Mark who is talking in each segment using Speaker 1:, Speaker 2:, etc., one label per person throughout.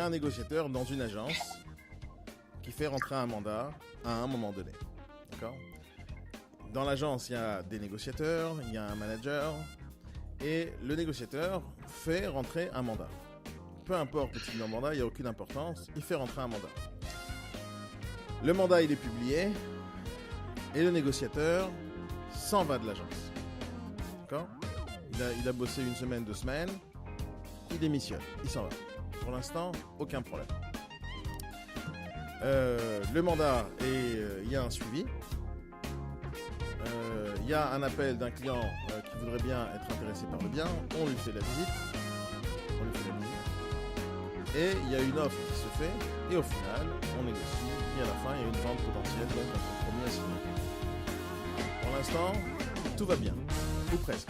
Speaker 1: un négociateur dans une agence qui fait rentrer un mandat à un moment donné. D'accord ? Dans l'agence, il y a des négociateurs, il y a un manager, et le négociateur fait rentrer un mandat. Peu importe le type de mandat, il n'y a aucune importance, il fait rentrer un mandat. Le mandat, il est publié, et le négociateur s'en va de l'agence. D'accord ? Il a bossé 1 semaine, 2 semaines, il démissionne, il s'en va. Pour l'instant, aucun problème. Le mandat, il y a un suivi. Il y a un appel d'un client qui voudrait bien être intéressé par le bien. On lui fait la visite. Et il y a une offre qui se fait. Et au final, on négocie. Et à la fin, il y a une vente potentielle, donc un compromis à signer. Pour l'instant, tout va bien. Ou presque.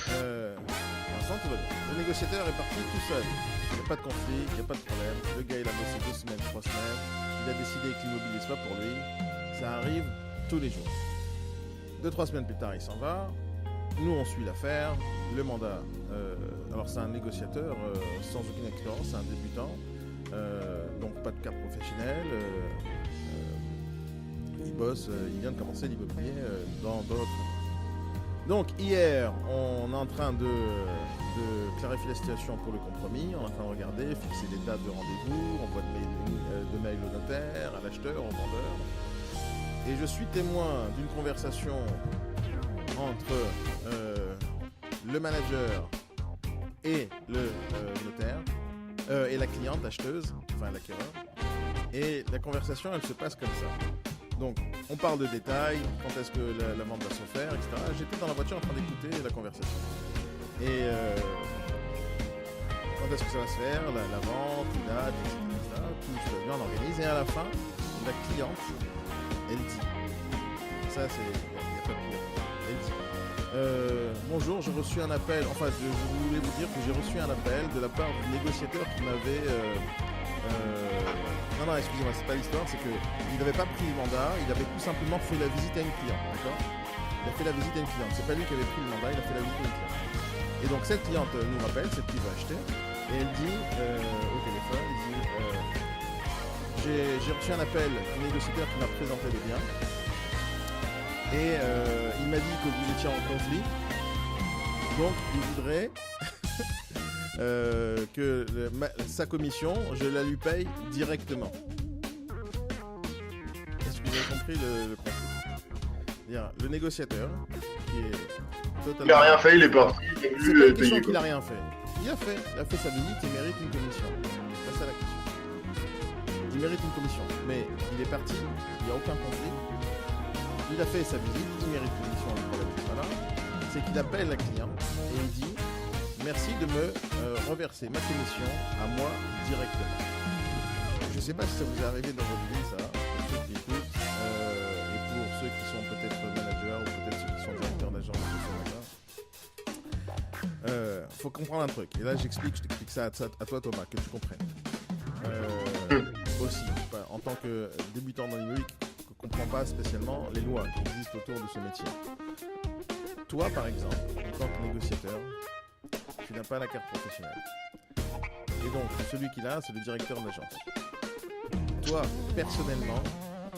Speaker 1: Pour l'instant, tout va bien. Le négociateur est parti tout seul. Il n'y a pas de conflit, il n'y a pas de problème. Le gars, il a bossé 2 semaines, 3 semaines. Il a décidé que l'immobilier, c'est pas pour lui. Ça arrive tous les jours. 2-3 semaines plus tard, il s'en va. Nous, on suit l'affaire. Le mandat, alors c'est un négociateur sans aucune expérience, c'est un débutant. Donc pas de carte professionnelle. Il bosse, il vient de commencer l'immobilier dans notre... Donc hier, on est en train de clarifier la situation pour le compromis. On est en train de regarder, fixer des dates de rendez-vous, envoi de mail au notaire, à l'acheteur, au vendeur. Et je suis témoin d'une conversation entre le manager et le notaire, et la cliente, l'acheteuse, enfin l'acquéreur. Et la conversation, elle se passe comme ça. Donc, on parle de détails, quand est-ce que la vente va se faire, etc. J'étais dans la voiture en train d'écouter la conversation. Et quand est-ce que ça va se faire, la vente, les dates, etc. Tout va bien, on organise. Et à la fin, la cliente, elle dit, ça c'est, il n'y a pas de pire, elle dit, bonjour, j'ai reçu un appel, enfin je voulais vous dire que j'ai reçu un appel de la part du négociateur qui m'avait, non, excusez-moi, c'est pas l'histoire, c'est qu'il n'avait pas pris le mandat, il avait tout simplement fait la visite à une cliente, d'accord ? Il a fait la visite à une cliente, c'est pas lui qui avait pris le mandat, il a fait la visite à une cliente. Et donc cette cliente nous rappelle, celle qui veut acheter, et elle dit, au téléphone, elle dit, j'ai reçu un appel du négociateur qui m'a présenté les biens, et il m'a dit que vous étiez en conflit, donc il voudrait... que sa commission, je la lui paye directement. Est-ce que vous avez compris le principe ? Le négociateur, qui est totalement...
Speaker 2: Il a rien fait, il est parti.
Speaker 1: C'est pas une question qu'il a rien fait. Il a fait sa visite, il mérite une commission. C'est ça la question. Il mérite une commission, mais il est parti, il n'y a aucun conflit. Il a fait sa visite, il mérite une commission, le problème c'est pas là. C'est qu'il appelle la cliente et il dit merci de me reverser ma commission à moi directement. Je ne sais pas si ça vous est arrivé dans votre vie, ça, pour ceux qui écoutent, et pour ceux qui sont peut-être managers ou peut-être ceux qui sont directeurs d'agence. Faut comprendre un truc. Et là, je t'explique ça à toi, Thomas, que tu comprennes. Aussi, en tant que débutant dans l'immobilier, qui ne comprend pas spécialement les lois qui existent autour de ce métier. Toi, par exemple, en tant que négociateur, tu n'as pas la carte professionnelle. Et donc, celui qui l'a, c'est le directeur de l'agence. Toi, personnellement,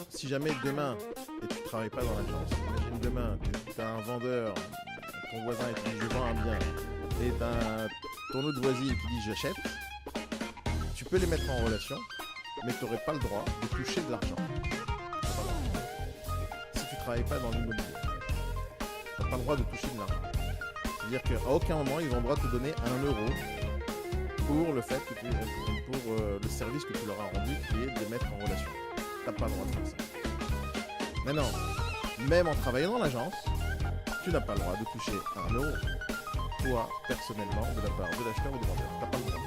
Speaker 1: si jamais demain, et tu ne travailles pas dans l'agence, imagine demain, tu as un vendeur, ton voisin qui dit je vends un bien, et tu as ton autre voisine qui dit j'achète, tu peux les mettre en relation, mais tu n'aurais pas le droit de toucher de l'argent. Si tu ne travailles pas dans l'immobilier, tu n'as pas le droit de toucher de l'argent. C'est-à-dire qu'à aucun moment, ils vont devoir te donner 1 euro pour le fait que pour le service que tu leur as rendu, qui est de les mettre en relation. Tu n'as pas le droit de faire ça. Maintenant, même en travaillant dans l'agence, tu n'as pas le droit de toucher 1 euro, toi, personnellement, de la part de l'acheteur ou du vendeur. Tu n'as pas le droit.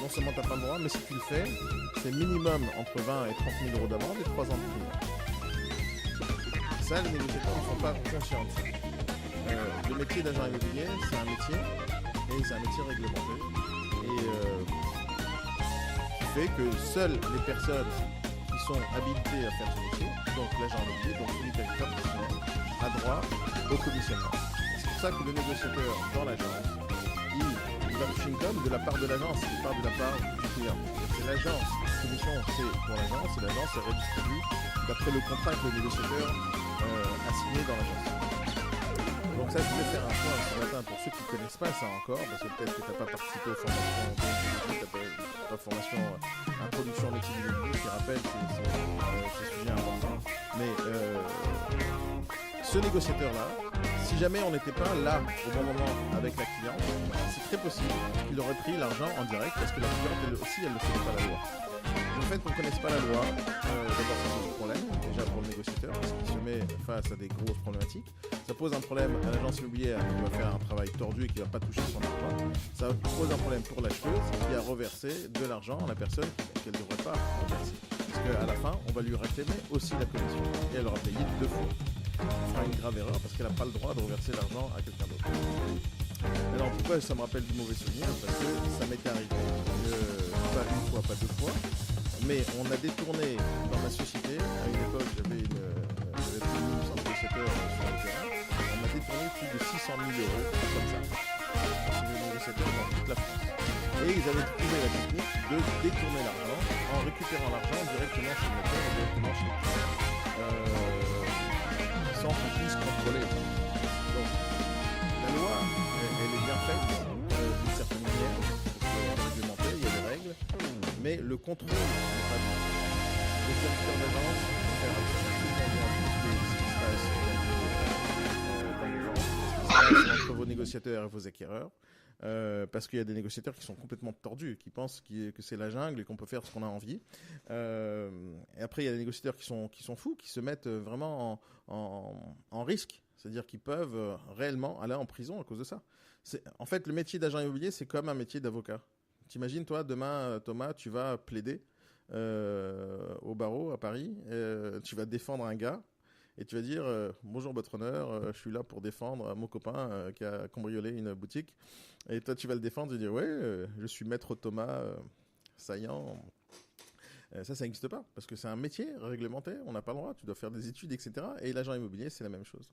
Speaker 1: Non seulement tu n'as pas le droit, mais si tu le fais, c'est minimum entre 20 et 30 000 euros d'amende et 3 ans de prison. Ça, les négociateurs ne sont pas conscients de ça. Le métier d'agent immobilier, c'est un métier, et c'est un métier réglementé, et qui fait que seules les personnes qui sont habilitées à faire ce métier, donc l'agent immobilier, donc celui qui a une carte professionnelle, a droit au commissionnement. C'est pour ça que le négociateur dans l'agence, il va toucher une com de la part de l'agence et pas de la part du client. C'est l'agence. La commission, c'est pour l'agence et l'agence, elle redistribue d'après le contrat que le négociateur a signé dans l'agence. Donc ça, je voulais faire un point ce matin pour ceux qui ne connaissent pas ça encore, parce que peut-être que tu n'as pas participé aux formations, tu n'as pas formation introduction au métier du début, qui rappelle que c'est un sujet important. Mais ce négociateur-là, si jamais on n'était pas là au bon moment avec la cliente, c'est très possible qu'il aurait pris l'argent en direct, parce que la cliente, elle aussi, elle ne connaît pas la loi. Le fait qu'on ne connaisse pas la loi, d'abord ça pose un problème, déjà pour le négociateur, parce qu'il se met face à des grosses problématiques. Ça pose un problème à l'agence immobilière qui va faire un travail tordu et qui ne va pas toucher son argent. Ça pose un problème pour l'acheteuse qui a reversé de l'argent à la personne qu'elle ne devrait pas reverser. Parce qu'à la fin, on va lui réclamer aussi la commission. Et elle aura payé 2 fois. Elle fera une grave erreur parce qu'elle n'a pas le droit de reverser l'argent à quelqu'un d'autre. Alors pourquoi ça me rappelle du mauvais souvenir? Parce que ça m'était arrivé, pas une fois, pas 2 fois, mais on a détourné dans ma société, à une époque j'avais plus de 1200 négociateurs sur le terrain, on a détourné plus de 600 000 euros comme ça, sur les négociateurs dans toute la France. Et ils avaient trouvé la technique de détourner l'argent en récupérant l'argent directement chez le notaire et directement chez le client, sans qu'on puisse contrôler. Donc, la loi, elle est bien faite d'une certaine manière, parce qu'elle est réglementée, il y a des règles, mais le contrôle n'est pas bon. Les directeurs d'agence vont faire absolument bien ce qui se passe dans les gens, ce qui se passe entre vos négociateurs et vos acquéreurs. Parce qu'il y a des négociateurs qui sont complètement tordus, qui pensent que c'est la jungle et qu'on peut faire ce qu'on a envie. Et après, il y a des négociateurs qui sont fous, qui se mettent vraiment en risque. C'est-à-dire qu'ils peuvent réellement aller en prison à cause de ça. En fait, le métier d'agent immobilier, c'est comme un métier d'avocat. T'imagines, toi, demain, Thomas, tu vas plaider au barreau à Paris, tu vas défendre un gars, et tu vas dire bonjour votre honneur, je suis là pour défendre mon copain qui a cambriolé une boutique. Et toi tu vas le défendre et dire ouais, je suis maître Thomas Saillant. Ça n'existe pas parce que c'est un métier réglementé, on n'a pas le droit, tu dois faire des études, etc. Et l'agent immobilier c'est la même chose.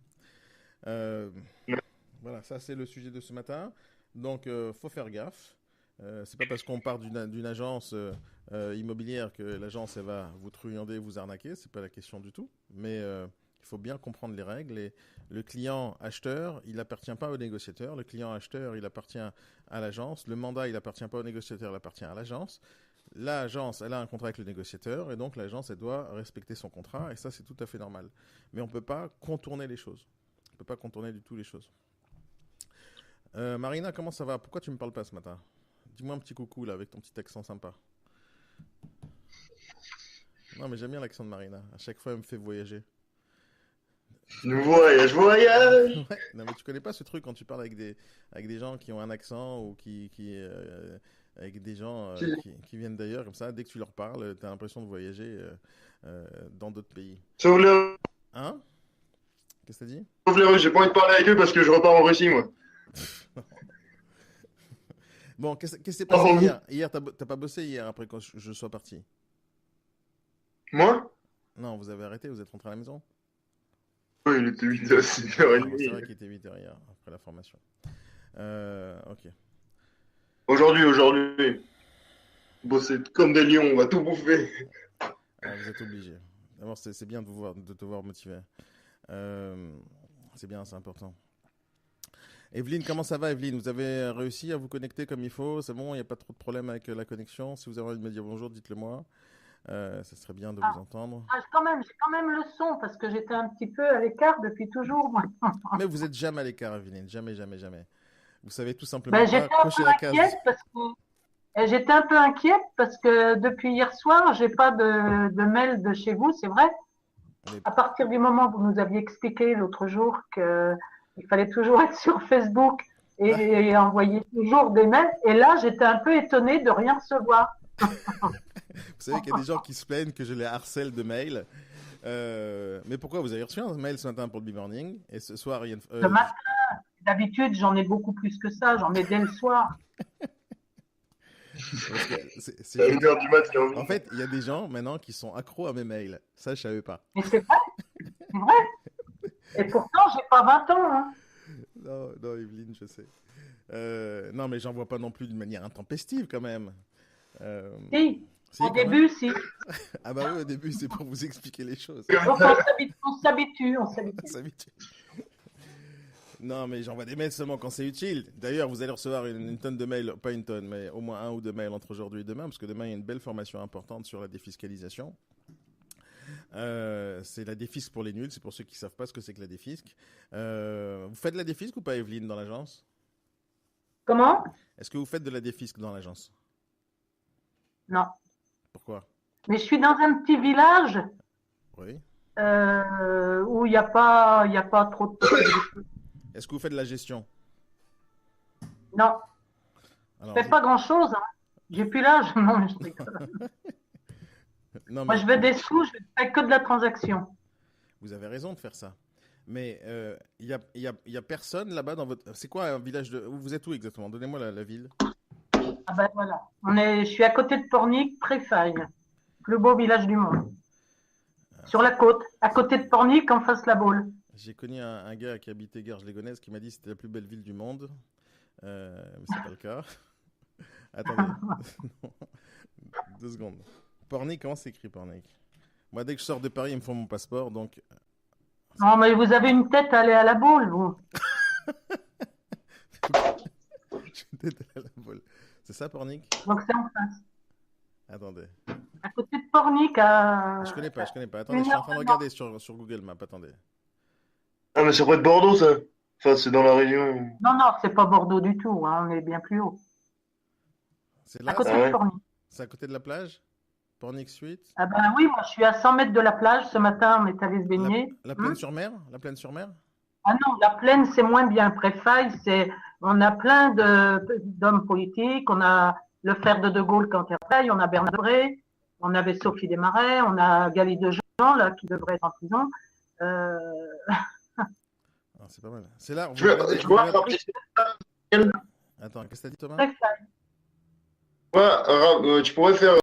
Speaker 1: Voilà, ça c'est le sujet de ce matin. Donc faut faire gaffe. C'est pas parce qu'on part d'une agence immobilière que l'agence elle va vous truander, vous arnaquer, c'est pas la question du tout. Mais il faut bien comprendre les règles et le client acheteur, il appartient pas au négociateur. Le client acheteur, il appartient à l'agence. Le mandat, il appartient pas au négociateur, il appartient à l'agence. L'agence, elle a un contrat avec le négociateur et donc l'agence, elle doit respecter son contrat et ça, c'est tout à fait normal. Mais on peut pas contourner les choses. On peut pas contourner du tout les choses. Marina, comment ça va? Pourquoi tu me parles pas ce matin? Dis-moi un petit coucou là avec ton petit accent sympa. Non, mais j'aime bien l'accent de Marina. À chaque fois, elle me fait voyager.
Speaker 2: Voyage, voyage.
Speaker 1: Ouais. Non, mais tu connais pas ce truc quand tu parles avec des gens qui ont un accent ou avec des gens qui viennent d'ailleurs, comme ça, dès que tu leur parles, tu as l'impression de voyager dans d'autres pays.
Speaker 2: Sauf les
Speaker 1: Hein? Qu'est-ce que t'as dit?
Speaker 2: sauf les Russes, j'ai pas envie de parler avec eux parce que je repars en Russie, moi.
Speaker 1: Bon, qu'est-ce qui s'est passé hier? Hier, t'as pas bossé hier après quand je sois parti?
Speaker 2: Moi?
Speaker 1: Non, vous avez arrêté, vous êtes rentré à la maison?
Speaker 2: Oui, il était 8h,
Speaker 1: Ah, bon, c'est
Speaker 2: 6h30.
Speaker 1: vrai qu'il était 8h hier, après la formation. Ok.
Speaker 2: Aujourd'hui. Bosser comme des lions, on va tout bouffer.
Speaker 1: Ah, vous êtes obligé. D'abord, c'est bien de te voir motivé. C'est bien, c'est important. Evelyne, comment ça va, Evelyne? Vous avez réussi à vous connecter comme il faut? C'est bon, il n'y a pas trop de problèmes avec la connexion? Si vous avez envie de me dire bonjour, dites-le moi. Ça serait bien de vous entendre.
Speaker 3: J'ai quand même le son parce que j'étais un petit peu à l'écart depuis toujours, moi.
Speaker 1: Mais vous êtes jamais à l'écart, Evelyne. Jamais, jamais, jamais. Vous savez tout simplement
Speaker 3: Ben,
Speaker 1: pas cocher la case.
Speaker 3: J'étais un peu inquiète parce que depuis hier soir, j'ai pas de mail de chez vous, c'est vrai.
Speaker 1: Mais-
Speaker 3: À partir du moment où vous nous aviez expliqué l'autre jour que il fallait toujours être sur Facebook et envoyer toujours des mails, et là, j'étais un peu étonnée de rien recevoir.
Speaker 1: Vous savez qu'il y a des gens qui se plaignent que je les harcèle de mails. Mais pourquoi vous avez reçu un mail ce matin pour le B-Morning et ce soir, il y a
Speaker 3: Le matin, d'habitude, j'en ai beaucoup plus que ça, j'en ai dès le soir.
Speaker 1: parce que c'est
Speaker 2: À
Speaker 1: juste-
Speaker 2: 1h du mat, il y a envie.
Speaker 1: En fait, il y a des gens maintenant qui sont accros à mes mails. Ça, je savais pas.
Speaker 3: Mais c'est vrai. Et pourtant, j'ai pas 20 ans, hein.
Speaker 1: Non, non, Evelyne, je sais. Non, mais j'en vois pas non plus d'une manière intempestive quand même. Euh,
Speaker 3: Si,
Speaker 1: si,
Speaker 3: au
Speaker 1: quand même.
Speaker 3: début, si.
Speaker 1: Ah bah oui, au début, c'est pour vous expliquer les choses.
Speaker 3: Donc on s'habitue, on s'habitue.
Speaker 1: Ça m'étonne. Non, mais j'envoie des mails seulement quand c'est utile. D'ailleurs, vous allez recevoir une tonne de mails, pas une tonne, mais au moins 1 ou 2 mails entre aujourd'hui et demain, parce que demain, il y a une belle formation importante sur la défiscalisation. C'est la défisque pour les nuls, c'est pour ceux qui ne savent pas ce que c'est que la défisque. Vous faites de la défisque ou pas, Evelyne, dans l'agence?
Speaker 3: Comment?
Speaker 1: Est-ce que vous faites de la défisque dans l'agence?
Speaker 3: Non.
Speaker 1: Pourquoi?
Speaker 3: Mais je suis dans un petit village
Speaker 1: Oui.
Speaker 3: où il n'y a pas trop de possibilités.
Speaker 1: Est-ce que vous faites de la gestion?
Speaker 3: Non, je
Speaker 1: Alors,
Speaker 3: fais pas grand-chose. Hein. J'ai plus l'âge. Non, mais je rigole.
Speaker 1: non,
Speaker 3: Moi,
Speaker 1: mais
Speaker 3: je veux des sous, je fais que de la transaction.
Speaker 1: vous avez raison de faire ça. Mais y a personne là-bas dans votre... C'est quoi un village de... Vous êtes où exactement? Donnez-moi la ville.
Speaker 3: Ah ben voilà. Je suis à côté de Pornic, Préfaille, plus beau village du monde. Sur la côte, à côté de Pornic, en face la Baule.
Speaker 1: J'ai connu un gars qui habitait Garges-les-Gonesse qui m'a dit que c'était la plus belle ville du monde. Mais c'est pas le cas. Attendez. Non. 2 secondes. Pornic, comment c'est écrit Pornic? Moi, dès que je sors de Paris, ils me font mon passeport, donc...
Speaker 3: Non, mais vous avez une tête à aller à la Baule, vous.
Speaker 1: Je suis à la boule. C'est ça, Pornic?
Speaker 3: Donc c'est en face.
Speaker 1: Attendez.
Speaker 3: À côté de Pornic, à...
Speaker 1: Je connais pas. Attendez, je suis en train de regarder sur Google Maps. Attendez.
Speaker 2: Ah, mais c'est près de Bordeaux, ça. Enfin, c'est dans la région.
Speaker 3: Non, non, c'est pas Bordeaux du tout. Hein, on est bien plus haut.
Speaker 1: C'est
Speaker 3: À
Speaker 1: là,
Speaker 3: côté
Speaker 2: Ah
Speaker 3: de
Speaker 2: ouais.
Speaker 3: Pornic.
Speaker 1: c'est à côté de la plage? Pornic Suite?
Speaker 3: Ah ben oui, moi je suis à 100 mètres de la plage. Ce matin, on est allé se baigner.
Speaker 1: La plaine sur mer? La plaine sur mer?
Speaker 3: Ah non, la plaine, c'est moins bien. Préfaille, on a plein d'hommes politiques. On a le frère de Gaulle quand il est on a Bernard Debré, on avait Sophie Desmarais, on a Gali de Jean, là, qui devrait être en prison.
Speaker 1: Ah, c'est pas mal. C'est là.
Speaker 2: Tu vois, rapetisser.
Speaker 1: Attends, qu'est-ce que t'as dit, Thomas?
Speaker 3: Préfaille.
Speaker 2: Ouais, tu pourrais faire.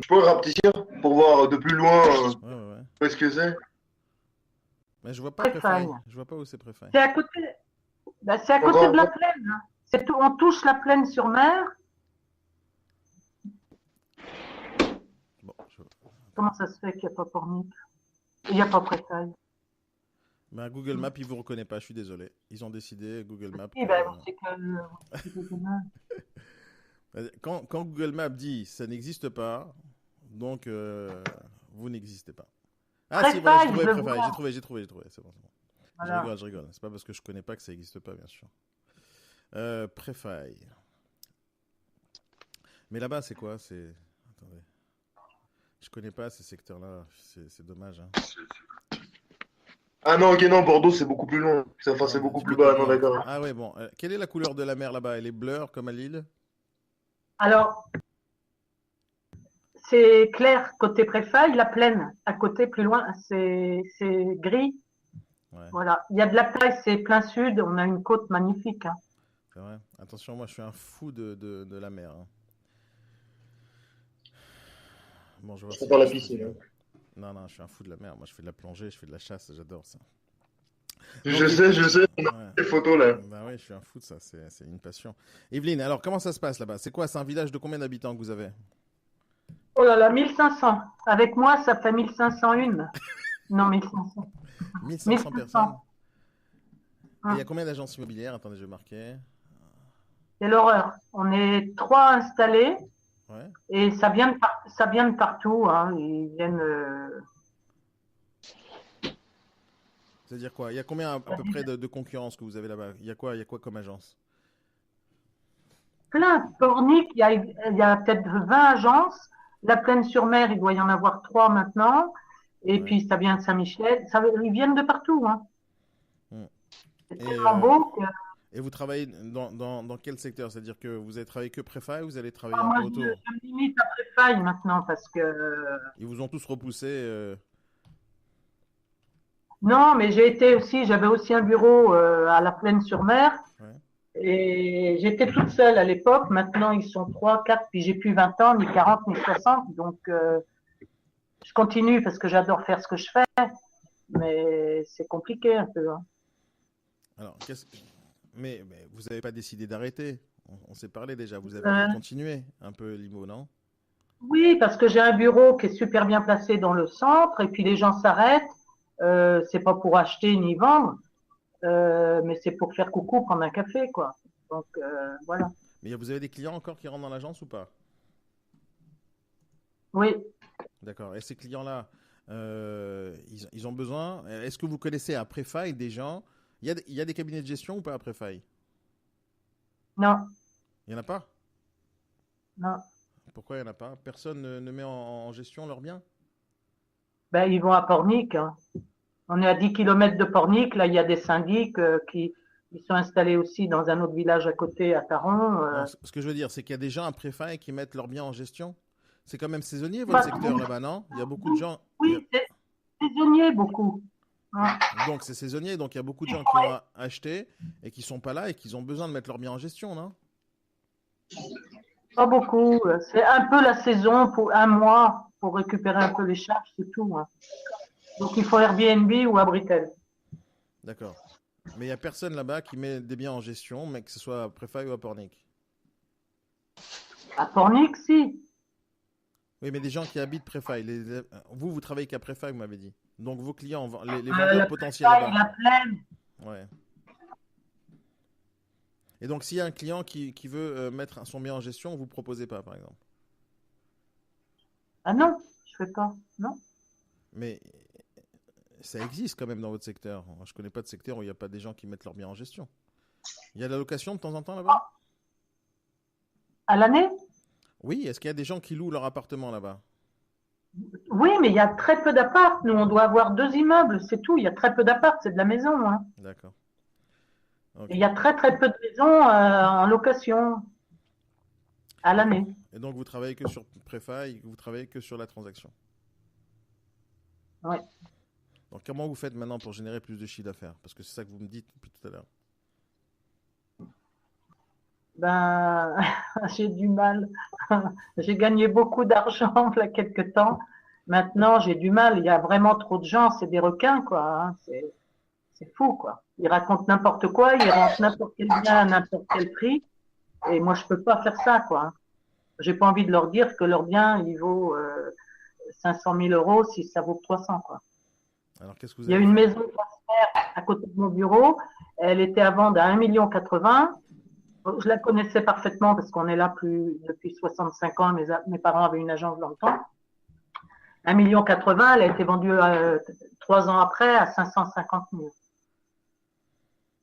Speaker 2: Tu pourrais rapetisser pour voir de plus loin
Speaker 1: Ouais.
Speaker 2: où est-ce que c'est.
Speaker 1: Mais je vois pas
Speaker 3: Préfaille.
Speaker 1: Préfaille. Je vois pas où c'est Préfaille.
Speaker 3: C'est à côté, c'est à côté de la plaine. Hein. On touche la plaine sur mer.
Speaker 1: Bon,
Speaker 3: Comment ça se fait qu'il n'y a pas Pornic? Il n'y a pas Préfaille.
Speaker 1: Ben, Google Maps, il vous reconnaît pas. Je suis désolé. Ils ont décidé, Google Maps.
Speaker 3: Oui, ben, c'est que...
Speaker 1: Quand Google Maps dit ça n'existe pas, donc vous n'existez pas. Ah si, voilà, j'ai trouvé Préfaille. J'ai trouvé. C'est bon. Voilà. Je rigole. C'est pas parce que je connais pas que ça n'existe pas, bien sûr. Préfaille. Mais là-bas, c'est quoi? Attendez. Je connais pas ces secteurs-là. C'est dommage. Hein.
Speaker 2: Ah non, ok, non, Bordeaux, c'est beaucoup plus long. Enfin, c'est beaucoup plus bas, non, d'accord.
Speaker 1: Ah ouais, bon. Quelle est la couleur de la mer là-bas? Elle est bleue comme à Lille?
Speaker 3: Alors, c'est clair côté Préfaille, la plaine. À côté, plus loin, c'est gris. Ouais. Voilà. Il y a de la plage, c'est plein sud. On a une côte magnifique. Hein.
Speaker 1: C'est vrai. Attention, moi, je suis un fou de la mer. Hein. Bon, je
Speaker 2: vois. Pas la piscine. Hein.
Speaker 1: Non, je suis un fou de la mer. Moi, je fais de la plongée, je fais de la chasse, j'adore ça.
Speaker 2: Je sais, on a des photos là.
Speaker 1: Bah oui, je suis un fou de ça, c'est une passion. Evelyne, alors comment ça se passe là-bas? C'est quoi? C'est un village de combien d'habitants que vous avez?
Speaker 3: Oh là là, 1500. Avec moi, ça fait 1501. Non, 1500.
Speaker 1: 1500 personnes. Et il y a combien d'agences immobilières? Attendez, je vais marquer.
Speaker 3: C'est l'horreur. On est 3 installés.
Speaker 1: Ouais.
Speaker 3: Et ça vient de partout. Hein. Ils viennent.
Speaker 1: C'est-à-dire quoi? Il y a combien à peu près de concurrence que vous avez là-bas? Il y a quoi comme agence?
Speaker 3: Plein. Pornic, il y a peut-être 20 agences. La Plaine-sur-Mer, il doit y en avoir 3 maintenant. Et puis ça vient de Saint-Michel. Ils viennent de partout. Hein. C'est tellement beau que...
Speaker 1: Et vous travaillez dans quel secteur? C'est-à-dire que vous allez travailler que Préfaille ou vous allez travailler
Speaker 3: un peu autour? Je me limite à Préfaille maintenant parce que...
Speaker 1: Ils vous ont tous repoussé
Speaker 3: Non, mais j'avais aussi un bureau à la Plaine-sur-Mer. Ouais. Et j'étais toute seule à l'époque. Maintenant, ils sont 3, 4, puis j'ai plus 20 ans, ni 40, ni 60. Donc, je continue parce que j'adore faire ce que je fais. Mais c'est compliqué un peu. Hein.
Speaker 1: Alors, Mais vous n'avez pas décidé d'arrêter. On s'est parlé déjà. Vous avez continué un peu l'IMO, non?
Speaker 3: Oui, parce que j'ai un bureau qui est super bien placé dans le centre et puis les gens s'arrêtent. C'est pas pour acheter ni vendre, mais c'est pour faire coucou, prendre un café, quoi. Donc voilà.
Speaker 1: Mais vous avez des clients encore qui rentrent dans l'agence ou pas?
Speaker 3: Oui.
Speaker 1: D'accord. Et ces clients-là, ils ont besoin. Est-ce que vous connaissez à Préfaille des gens? Il y a des cabinets de gestion ou pas à Préfaille?
Speaker 3: Non.
Speaker 1: Il n'y en a pas?
Speaker 3: Non.
Speaker 1: Pourquoi il n'y en a pas? Personne ne met en gestion leurs biens?
Speaker 3: Ben, ils vont à Pornic. Hein. On est à 10 km de Pornic. Là, il y a des syndics qui sont installés aussi dans un autre village à côté, à Taron.
Speaker 1: Non, ce que je veux dire, c'est qu'il y a des gens à Préfaille qui mettent leurs biens en gestion. C'est quand même saisonnier votre secteur là-bas, non? Il y a beaucoup de gens.
Speaker 3: Oui, c'est saisonnier beaucoup. Ouais.
Speaker 1: Donc c'est saisonnier, donc il y a beaucoup de gens qui ont acheté et qui sont pas là et qui ont besoin de mettre leurs biens en gestion, non?
Speaker 3: Pas beaucoup. C'est un peu la saison pour un mois pour récupérer un peu les charges, c'est tout. Hein. Donc il faut Airbnb ou Abritel.
Speaker 1: D'accord. Mais il n'y a personne là-bas qui met des biens en gestion, mais que ce soit à Préfaille ou à Pornic.
Speaker 3: À Pornic, si.
Speaker 1: Oui, mais des gens qui habitent Préfaille. Vous travaillez qu'à Préfaille, vous m'avez dit. Donc vos clients, les vendeurs potentiels là-bas.
Speaker 3: La plaine.
Speaker 1: Ouais. Et donc s'il y a un client qui veut mettre son bien en gestion, vous ne proposez pas, par exemple?
Speaker 3: Ah non, je fais pas. Non.
Speaker 1: Mais ça existe quand même dans votre secteur. Je ne connais pas de secteur où il n'y a pas des gens qui mettent leurs biens en gestion. Il y a de la location de temps en temps là-bas?
Speaker 3: À l'année?
Speaker 1: Oui, est-ce qu'il y a des gens qui louent leur appartement là-bas?
Speaker 3: Oui, mais il y a très peu d'apparts. Nous, on doit avoir 2 immeubles, c'est tout. Il y a très peu d'apparts, c'est de la maison. Hein.
Speaker 1: D'accord.
Speaker 3: Okay. Il y a très très peu de maisons en location à l'année.
Speaker 1: Et donc vous travaillez que sur Préfaille, vous travaillez que sur la transaction?
Speaker 3: Oui.
Speaker 1: Donc comment vous faites maintenant pour générer plus de chiffre d'affaires? Parce que c'est ça que vous me dites depuis tout à l'heure.
Speaker 3: Ben, j'ai du mal. J'ai gagné beaucoup d'argent il y a quelques temps. Maintenant, j'ai du mal. Il y a vraiment trop de gens. C'est des requins, quoi. Hein. C'est fou, quoi. Ils racontent n'importe quoi. Ils rentrent n'importe quel bien à n'importe quel prix. Et moi, je peux pas faire ça, quoi. J'ai pas envie de leur dire que leur bien, il vaut 500 000 euros si ça vaut 300, quoi.
Speaker 1: Alors, qu'est-ce que vous
Speaker 3: Il y a une maison à côté de mon bureau. Elle était à vendre à 1,80 million. Je la connaissais parfaitement parce qu'on est là depuis 65 ans. Mes parents avaient une agence dans le temps. 1,80 million, elle a été vendue 3 ans après à 550 000.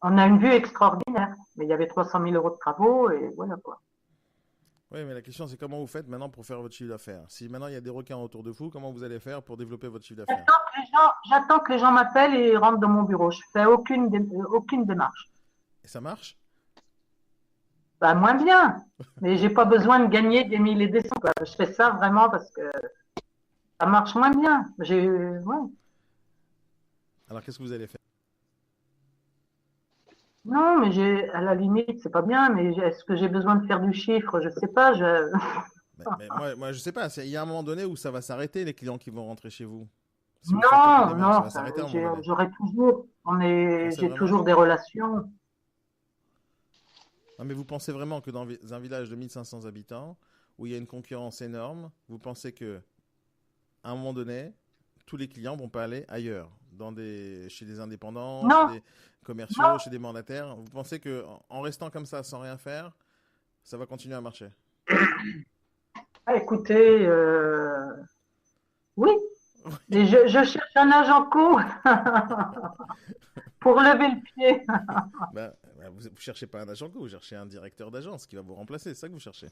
Speaker 3: On a une vue extraordinaire, mais il y avait 300 000 euros de travaux et voilà quoi.
Speaker 1: Oui, mais la question c'est comment vous faites maintenant pour faire votre chiffre d'affaires? Si maintenant il y a des requins autour de vous, comment vous allez faire pour développer votre chiffre d'affaires?
Speaker 3: J'attends que les gens m'appellent et rentrent dans mon bureau. Je fais aucune démarche.
Speaker 1: Et ça marche?
Speaker 3: Bah, moins bien, mais j'ai pas besoin de gagner des 1000 et des cents. Quoi. Je fais ça vraiment parce que ça marche moins bien. Ouais.
Speaker 1: Alors qu'est-ce que vous allez faire?
Speaker 3: Non, mais à la limite, c'est pas bien, mais est-ce que j'ai besoin de faire du chiffre? Je sais pas.
Speaker 1: Mais moi, je sais pas. Il y a un moment donné où ça va s'arrêter, les clients qui vont rentrer chez vous.
Speaker 3: Si vous non,
Speaker 1: ça va s'arrêter
Speaker 3: j'aurai toujours. J'ai toujours des relations.
Speaker 1: Non, mais vous pensez vraiment que dans un village de 1500 habitants, où il y a une concurrence énorme, vous pensez que à un moment donné, tous les clients vont pas aller ailleurs, chez des indépendants, chez des commerciaux, chez des mandataires? Vous pensez que en restant comme ça, sans rien faire, ça va continuer à marcher?
Speaker 3: Écoutez, oui. Et je cherche un agent co pour lever le pied.
Speaker 1: Vous ne cherchez pas un agent co, vous cherchez un directeur d'agence qui va vous remplacer, c'est ça que vous cherchez?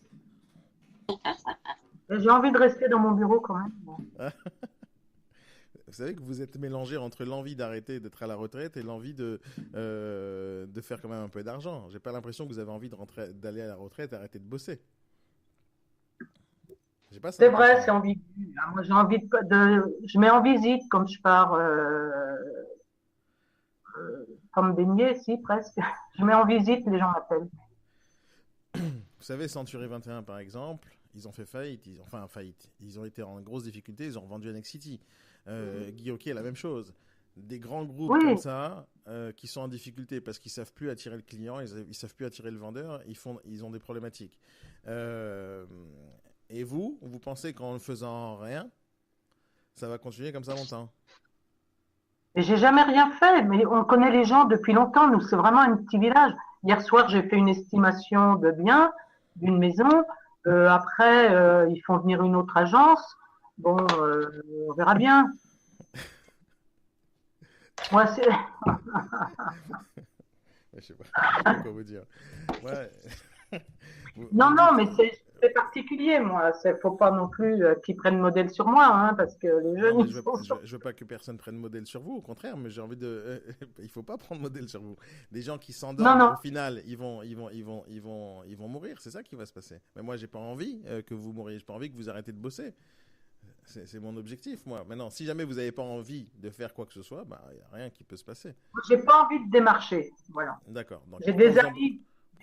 Speaker 3: J'ai envie de rester dans mon bureau quand même.
Speaker 1: Vous savez que vous êtes mélangé entre l'envie d'arrêter d'être à la retraite et l'envie de faire quand même un peu d'argent. J'ai pas l'impression que vous avez envie d'aller à la retraite et arrêter de bosser.
Speaker 3: C'est vrai, c'est ambigu. Moi, j'ai envie je mets en visite comme je pars comme baigner, si presque. Je mets en visite, les gens m'appellent.
Speaker 1: Vous savez, Century 21 par exemple, ils ont fait faillite. Ils ont été en grosse difficulté. Ils ont revendu Annex City. Guy Hockey, la même chose. des grands groupes
Speaker 3: Oui,
Speaker 1: comme ça qui sont en difficulté parce qu'ils savent plus attirer le client, ils savent plus attirer le vendeur, ils ont des problématiques. Euh, et vous pensez qu'en ne faisant rien, ça va continuer comme ça longtemps?
Speaker 3: et j'ai jamais rien fait, mais on connaît les gens depuis longtemps. Nous, c'est vraiment un petit village. Hier soir, j'ai fait une estimation de biens d'une maison. Après, ils font venir une autre agence. Bon, on verra bien. Moi, c'est...
Speaker 1: Je sais pas, je sais pas quoi vous dire. Ouais.
Speaker 3: Non,
Speaker 1: Vous
Speaker 3: non,
Speaker 1: dites,
Speaker 3: mais c'est particulier, moi. Faut pas non plus qu'ils prennent modèle sur moi, hein, parce que les
Speaker 1: non,
Speaker 3: jeunes,
Speaker 1: mais
Speaker 3: ils sont sur...
Speaker 1: je veux pas que personne prenne modèle sur vous, au contraire, mais j'ai envie de, il faut pas prendre modèle sur vous. Des gens qui
Speaker 3: Non,
Speaker 1: s'endorment,
Speaker 3: non.
Speaker 1: au final, ils vont mourir, c'est ça qui va se passer. Mais moi, j'ai pas envie que vous mouriez, j'ai pas envie que vous arrêtez de bosser. C'est mon objectif, moi. Maintenant, si jamais vous n'avez pas envie de faire quoi que ce soit, bah, il n'y a rien qui peut se passer.
Speaker 3: J'ai pas envie de démarcher. Voilà.
Speaker 1: D'accord. Donc,
Speaker 3: J'ai
Speaker 1: pourquoi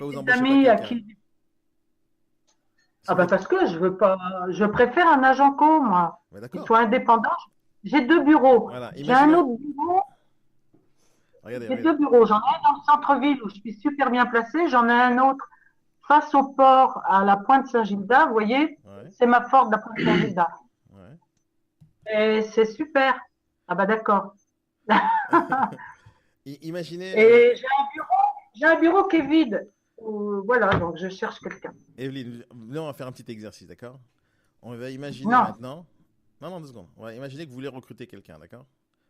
Speaker 1: vous
Speaker 3: des
Speaker 1: embauchez pas
Speaker 3: amis à
Speaker 1: quelqu'un?
Speaker 3: qui...
Speaker 1: Si
Speaker 3: Ah
Speaker 1: vous
Speaker 3: ben
Speaker 1: êtes...
Speaker 3: parce que je veux pas, je préfère un agent co, moi,
Speaker 1: Ouais,
Speaker 3: qui
Speaker 1: d'accord.
Speaker 3: soit indépendant. J'ai deux bureaux.
Speaker 1: Voilà.
Speaker 3: J'ai un
Speaker 1: Imaginons.
Speaker 3: autre bureau.
Speaker 1: Regardez,
Speaker 3: J'ai
Speaker 1: regardez.
Speaker 3: deux bureaux. J'en ai un dans le centre-ville où je suis super bien placée. J'en ai un autre face au port à la Pointe Saint-Gilda. Vous voyez,
Speaker 1: Ouais.
Speaker 3: c'est ma Ford de la Pointe Saint-Gilda.
Speaker 1: Ouais.
Speaker 3: Et c'est super. Ah bah d'accord.
Speaker 1: Imaginez,
Speaker 3: Et j'ai un bureau qui est vide. Voilà, donc je cherche quelqu'un.
Speaker 1: Evelyne, venez, on va faire un petit exercice, d'accord? On va imaginer
Speaker 3: Non.
Speaker 1: maintenant. Non, non, 2 secondes. On va imaginer que vous voulez recruter quelqu'un, d'accord?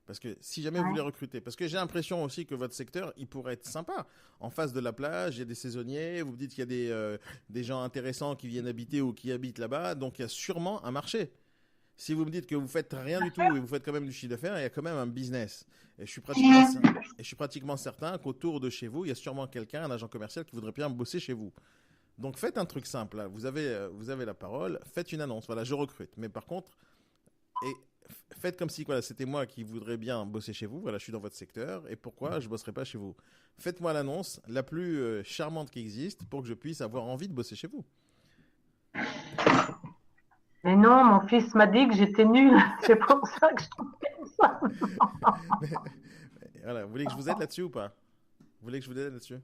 Speaker 1: Parce que si jamais vous
Speaker 3: Ouais.
Speaker 1: voulez recruter, parce que j'ai l'impression aussi que votre secteur, il pourrait être sympa. En face de la plage, il y a des saisonniers, vous me dites qu'il y a des gens intéressants qui viennent habiter ou qui habitent là-bas, donc il y a sûrement un marché. Si vous me dites que vous faites rien du tout et vous faites quand même du chiffre d'affaires, il y a quand même un business. Et je suis pratiquement certain qu'autour de chez vous, il y a sûrement quelqu'un, un agent commercial, qui voudrait bien bosser chez vous. Donc faites un truc simple, là. Vous avez la parole, faites une annonce. Voilà, je recrute. Mais par contre, et faites comme si voilà, c'était moi qui voudrais bien bosser chez vous. Voilà, je suis dans votre secteur. Et pourquoi je ne bosserai pas chez vous? Faites-moi l'annonce la plus charmante qui existe pour que je puisse avoir envie de bosser chez vous.
Speaker 3: Mais non, mon fils m'a dit que j'étais nulle. C'est pour ça que je fais ça.
Speaker 1: Mais, voilà, vous voulez que je vous aide là-dessus ou pas? Vous voulez que je vous aide là-dessus?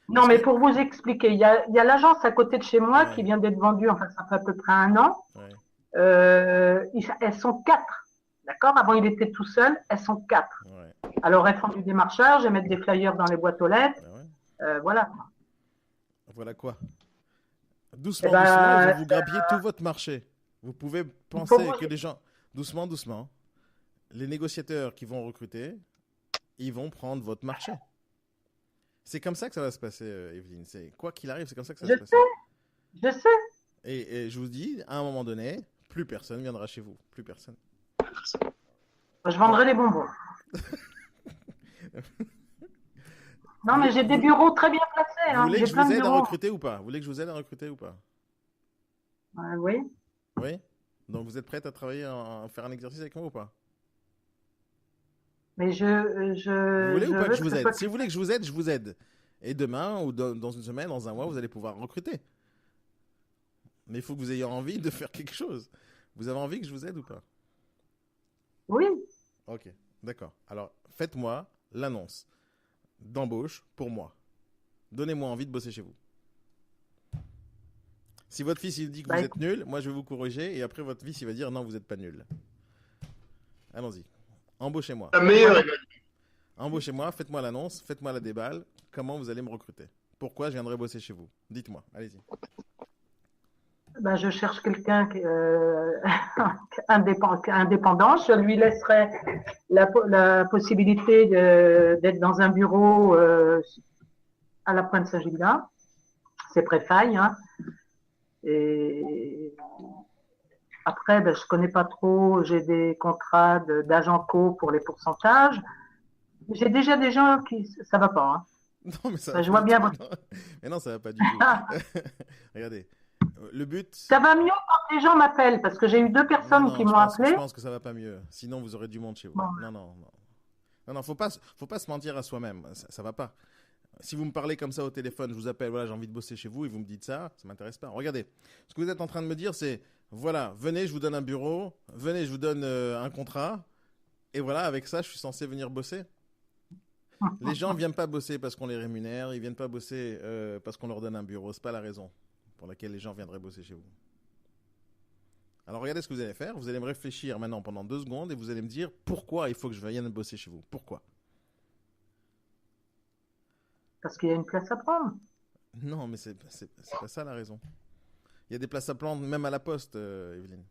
Speaker 3: Non,
Speaker 1: Parce que...
Speaker 3: mais pour vous expliquer, il y a l'agence à côté de chez moi qui
Speaker 1: Ouais,
Speaker 3: vient d'être vendue, enfin ça fait à peu près un an.
Speaker 1: ouais,
Speaker 3: Elles sont quatre. D'accord? Avant, il était tout seul. Elles sont quatre.
Speaker 1: ouais.
Speaker 3: Alors, elles font du démarchage, elles mettent des flyers dans les boîtes aux lettres.
Speaker 1: Ah ouais.
Speaker 3: Voilà.
Speaker 1: Voilà quoi?
Speaker 3: Eh
Speaker 1: Doucement, doucement, ils vont
Speaker 3: ben,
Speaker 1: vous grappiller tout votre marché. Vous pouvez
Speaker 3: il faut
Speaker 1: penser
Speaker 3: vous...
Speaker 1: que les gens, doucement, doucement, les négociateurs qui vont recruter, ils vont prendre votre marché. C'est comme ça que ça va se passer, Evelyne. C'est quoi qu'il arrive, c'est comme ça que ça va
Speaker 3: Je
Speaker 1: se passer.
Speaker 3: sais, je sais.
Speaker 1: Et je vous dis, à un moment donné, plus personne viendra chez vous. Plus personne.
Speaker 3: Je vendrai les bonbons. Non,
Speaker 1: Vous,
Speaker 3: mais j'ai des
Speaker 1: vous-
Speaker 3: bureaux très bien placés.
Speaker 1: vous
Speaker 3: Hein.
Speaker 1: voulez que
Speaker 3: J'ai
Speaker 1: je
Speaker 3: plein
Speaker 1: vous
Speaker 3: de
Speaker 1: aide à
Speaker 3: bureaux.
Speaker 1: recruter ou pas? Vous voulez que je vous aide à recruter ou pas?
Speaker 3: Oui.
Speaker 1: Oui? Donc vous êtes prête à travailler, à faire un exercice avec moi ou pas?
Speaker 3: Mais
Speaker 1: Vous voulez
Speaker 3: je
Speaker 1: ou pas que
Speaker 3: veux
Speaker 1: je
Speaker 3: que
Speaker 1: vous
Speaker 3: ce
Speaker 1: aide?
Speaker 3: soit...
Speaker 1: Si vous voulez que je vous aide, je vous aide. Et demain, ou dans une semaine, dans un mois, vous allez pouvoir recruter. Mais il faut que vous ayez envie de faire quelque chose. Vous avez envie que je vous aide ou pas?
Speaker 3: Oui.
Speaker 1: Ok, d'accord. Alors, faites-moi l'annonce d'embauche pour moi. Donnez-moi envie de bosser chez vous. Si votre fils il dit que
Speaker 3: Bah,
Speaker 1: vous êtes nul, moi je vais vous corriger et après votre fils il va dire non, vous n'êtes pas nul. Allons-y. Embauchez-moi.
Speaker 2: La meilleure, Emmanuel.
Speaker 1: Embauchez-moi, faites-moi l'annonce, faites-moi la déballe. Comment vous allez me recruter? Pourquoi je viendrai bosser chez vous? Dites-moi, allez-y.
Speaker 3: ben, je cherche quelqu'un indépendant. Je lui laisserai la possibilité d'être dans un bureau à la Pointe Saint-Gilda. C'est Préfaille. Hein. Et après, ben, je connais pas trop. J'ai des contrats d'agent co pour les pourcentages. J'ai déjà des gens qui... Ça va pas. Hein.
Speaker 1: Non, mais ça
Speaker 3: Ben,
Speaker 1: va
Speaker 3: je
Speaker 1: pas
Speaker 3: vois
Speaker 1: du
Speaker 3: bien
Speaker 1: tout.
Speaker 3: votre...
Speaker 1: Non. Mais non, ça va pas du tout. Regardez. Le but.
Speaker 3: Ça va mieux quand les gens m'appellent, parce que j'ai eu deux
Speaker 1: Non,
Speaker 3: personnes
Speaker 1: non,
Speaker 3: qui m'ont
Speaker 1: je
Speaker 3: appelé.
Speaker 1: pense que ça va pas mieux. Sinon, vous aurez du monde chez vous.
Speaker 3: Bon.
Speaker 1: Non, non, non. Non, non, faut pas se mentir à soi-même. Ça va pas. Si vous me parlez comme ça au téléphone, je vous appelle, voilà, j'ai envie de bosser chez vous et vous me dites ça m'intéresse pas. Regardez, ce que vous êtes en train de me dire, c'est, voilà, venez, je vous donne un bureau, venez, je vous donne un contrat, Et voilà, avec ça, je suis censé venir bosser. Les gens ne viennent pas bosser parce qu'on les rémunère, ils viennent pas bosser parce qu'on leur donne un bureau. C'est pas la raison pour laquelle les gens viendraient bosser chez vous. Alors regardez ce que vous allez faire. Vous allez me réfléchir maintenant pendant 2 secondes et vous allez me dire pourquoi il faut que je vienne bosser chez vous. Pourquoi?
Speaker 3: Parce qu'il y a une place à prendre.
Speaker 1: Non, mais c'est pas ça la raison. Il y a des places à prendre même à la poste, Evelyne.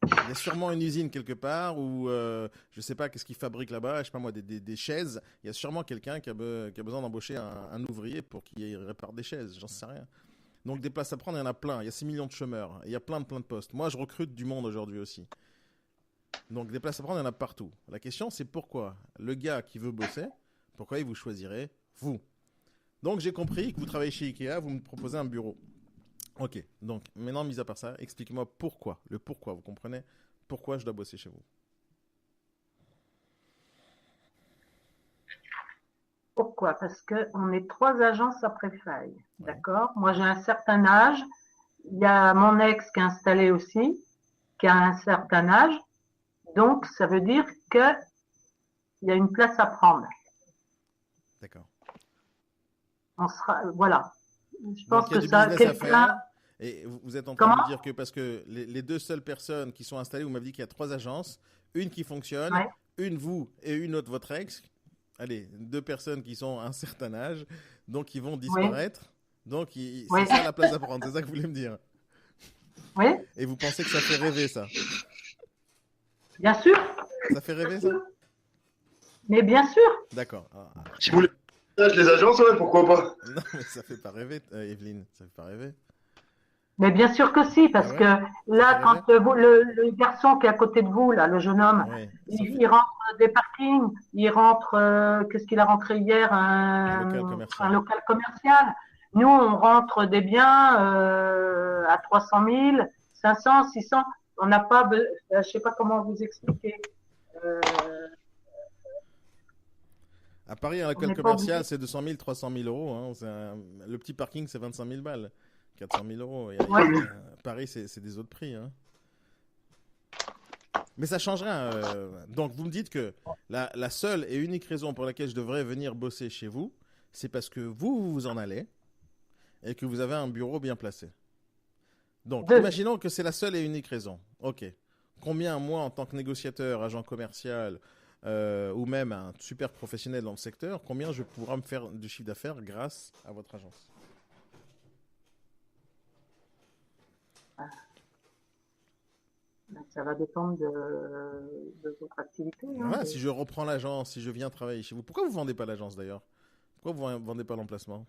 Speaker 1: Il y a sûrement une usine quelque part où je sais pas qu'est-ce qu'ils fabriquent là-bas, je sais pas moi, des chaises. Il y a sûrement quelqu'un qui a besoin d'embaucher un ouvrier pour qu'il répare des chaises, j'en sais rien. Donc des places à prendre, il y en a plein. Il y a 6 millions de chômeurs. Il y a plein de postes. Moi, je recrute du monde aujourd'hui aussi. Donc des places à prendre, il y en a partout. La question, c'est pourquoi le gars qui veut bosser, pourquoi il vous choisirait vous? Donc j'ai compris que vous travaillez chez Ikea, vous me proposez un bureau. Ok, donc maintenant, mis à part ça, expliquez-moi pourquoi. Le pourquoi, vous comprenez? Pourquoi je dois bosser chez vous?
Speaker 3: Pourquoi? Parce qu'on est 3 agences à Préfaille.
Speaker 1: Ouais.
Speaker 3: D'accord? Moi, j'ai un certain âge. Il y a mon ex qui est installé aussi, qui a un certain âge. Donc, ça veut dire qu'il y a une place à prendre.
Speaker 1: D'accord.
Speaker 3: Voilà. Je pense
Speaker 1: Donc il y a
Speaker 3: que
Speaker 1: du
Speaker 3: ça,
Speaker 1: business à
Speaker 3: quelqu'un.
Speaker 1: faire. Et vous êtes en train de
Speaker 3: Comment?
Speaker 1: me dire que parce que les 2 seules personnes qui sont installées, vous m'avez dit qu'il y a 3 agences, une qui fonctionne,
Speaker 3: Ouais.
Speaker 1: une vous et une autre votre ex. Allez, 2 personnes qui sont à un certain âge, donc ils vont
Speaker 3: Oui.
Speaker 1: disparaître. Donc
Speaker 3: Oui.
Speaker 1: c'est ça la place à prendre, c'est ça que vous voulez me dire.
Speaker 3: Oui.
Speaker 1: Et vous pensez que ça fait rêver ça?
Speaker 3: Bien sûr.
Speaker 1: Ça fait rêver ça?
Speaker 3: Mais bien sûr.
Speaker 1: D'accord.
Speaker 2: Si vous voulez les agences, ouais, pourquoi pas?
Speaker 1: Non mais ça fait pas rêver, Evelyne, ça fait pas rêver.
Speaker 3: Mais bien sûr que si, parce
Speaker 1: Ah ouais?
Speaker 3: que là,
Speaker 1: fait
Speaker 3: quand le garçon qui est à côté de vous, là, le jeune homme,
Speaker 1: Ouais,
Speaker 3: il rentre des parkings, il rentre, qu'est-ce qu'il a rentré hier?
Speaker 1: un local
Speaker 3: Un
Speaker 1: commercial.
Speaker 3: local commercial. Nous, on rentre des biens à 300 000, 500, 600. On n'a pas, je sais pas comment vous expliquer. Euh,
Speaker 1: À Paris, un
Speaker 3: on
Speaker 1: local
Speaker 3: n'est pas
Speaker 1: commercial,
Speaker 3: obligé.
Speaker 1: c'est 200 000, 300 000 euros. Hein. Le petit parking, c'est 25 000 balles. 400 000 euros.
Speaker 3: Ouais.
Speaker 1: Paris, c'est des autres prix. Hein. Mais ça change rien. Donc, vous me dites que la seule et unique raison pour laquelle je devrais venir bosser chez vous, c'est parce que vous vous en allez et que vous avez un bureau bien placé. Donc, imaginons que c'est la seule et unique raison. Ok. Combien, moi, en tant que négociateur, agent commercial ou même un super professionnel dans le secteur, combien je pourrais me faire de chiffre d'affaires grâce à votre agence?
Speaker 3: Ça va dépendre de votre activité.
Speaker 1: Voilà, si je reprends l'agence, si je viens travailler chez vous, pourquoi vous ne vendez pas l'agence d'ailleurs? Pourquoi vous ne vendez pas l'emplacement?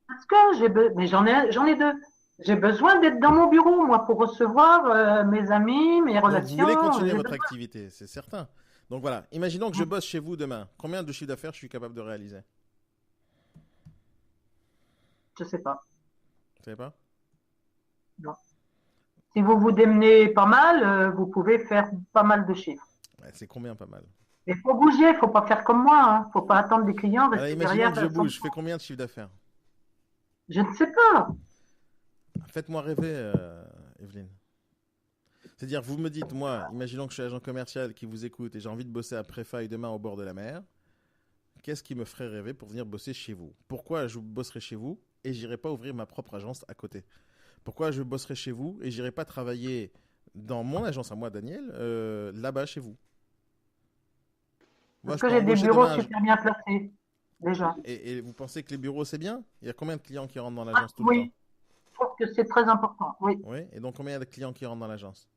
Speaker 3: Parce que mais j'en ai 2. J'ai besoin d'être dans mon bureau, moi, pour recevoir mes amis, mes
Speaker 1: Donc,
Speaker 3: relations.
Speaker 1: vous voulez continuer votre activité, c'est certain. Donc voilà, imaginons que je bosse chez vous demain. Combien de chiffre d'affaires je suis capable de réaliser?
Speaker 3: Je sais pas.
Speaker 1: Vous savez pas?
Speaker 3: Non. Si vous vous démenez pas mal, vous pouvez faire pas mal de chiffres.
Speaker 1: Ouais, c'est combien pas mal?
Speaker 3: Il faut bouger, il faut pas faire comme moi. Hein. Faut pas attendre des clients.
Speaker 1: Alors, imaginons que je bouge, je fais combien de chiffre d'affaires?
Speaker 3: Je ne sais pas.
Speaker 1: Faites-moi rêver, Evelyne. C'est-à-dire, vous me dites, moi, imaginons que je suis agent commercial qui vous écoute et j'ai envie de bosser à Préfaille demain au bord de la mer. Qu'est-ce qui me ferait rêver pour venir bosser chez vous? Pourquoi je bosserai chez vous et j'irai pas ouvrir ma propre agence à côté? Pourquoi je bosserai chez vous et j'irai pas travailler dans mon agence à moi, Daniel, là-bas chez vous?
Speaker 3: Parce que j'ai des bureaux super bien placés, déjà.
Speaker 1: Et vous pensez que les bureaux, c'est bien? Il y a combien de clients qui rentrent dans l'agence tout le temps?
Speaker 3: Oui, je trouve que c'est très important, oui.
Speaker 1: Oui, et donc combien de clients qui rentrent dans l'agence?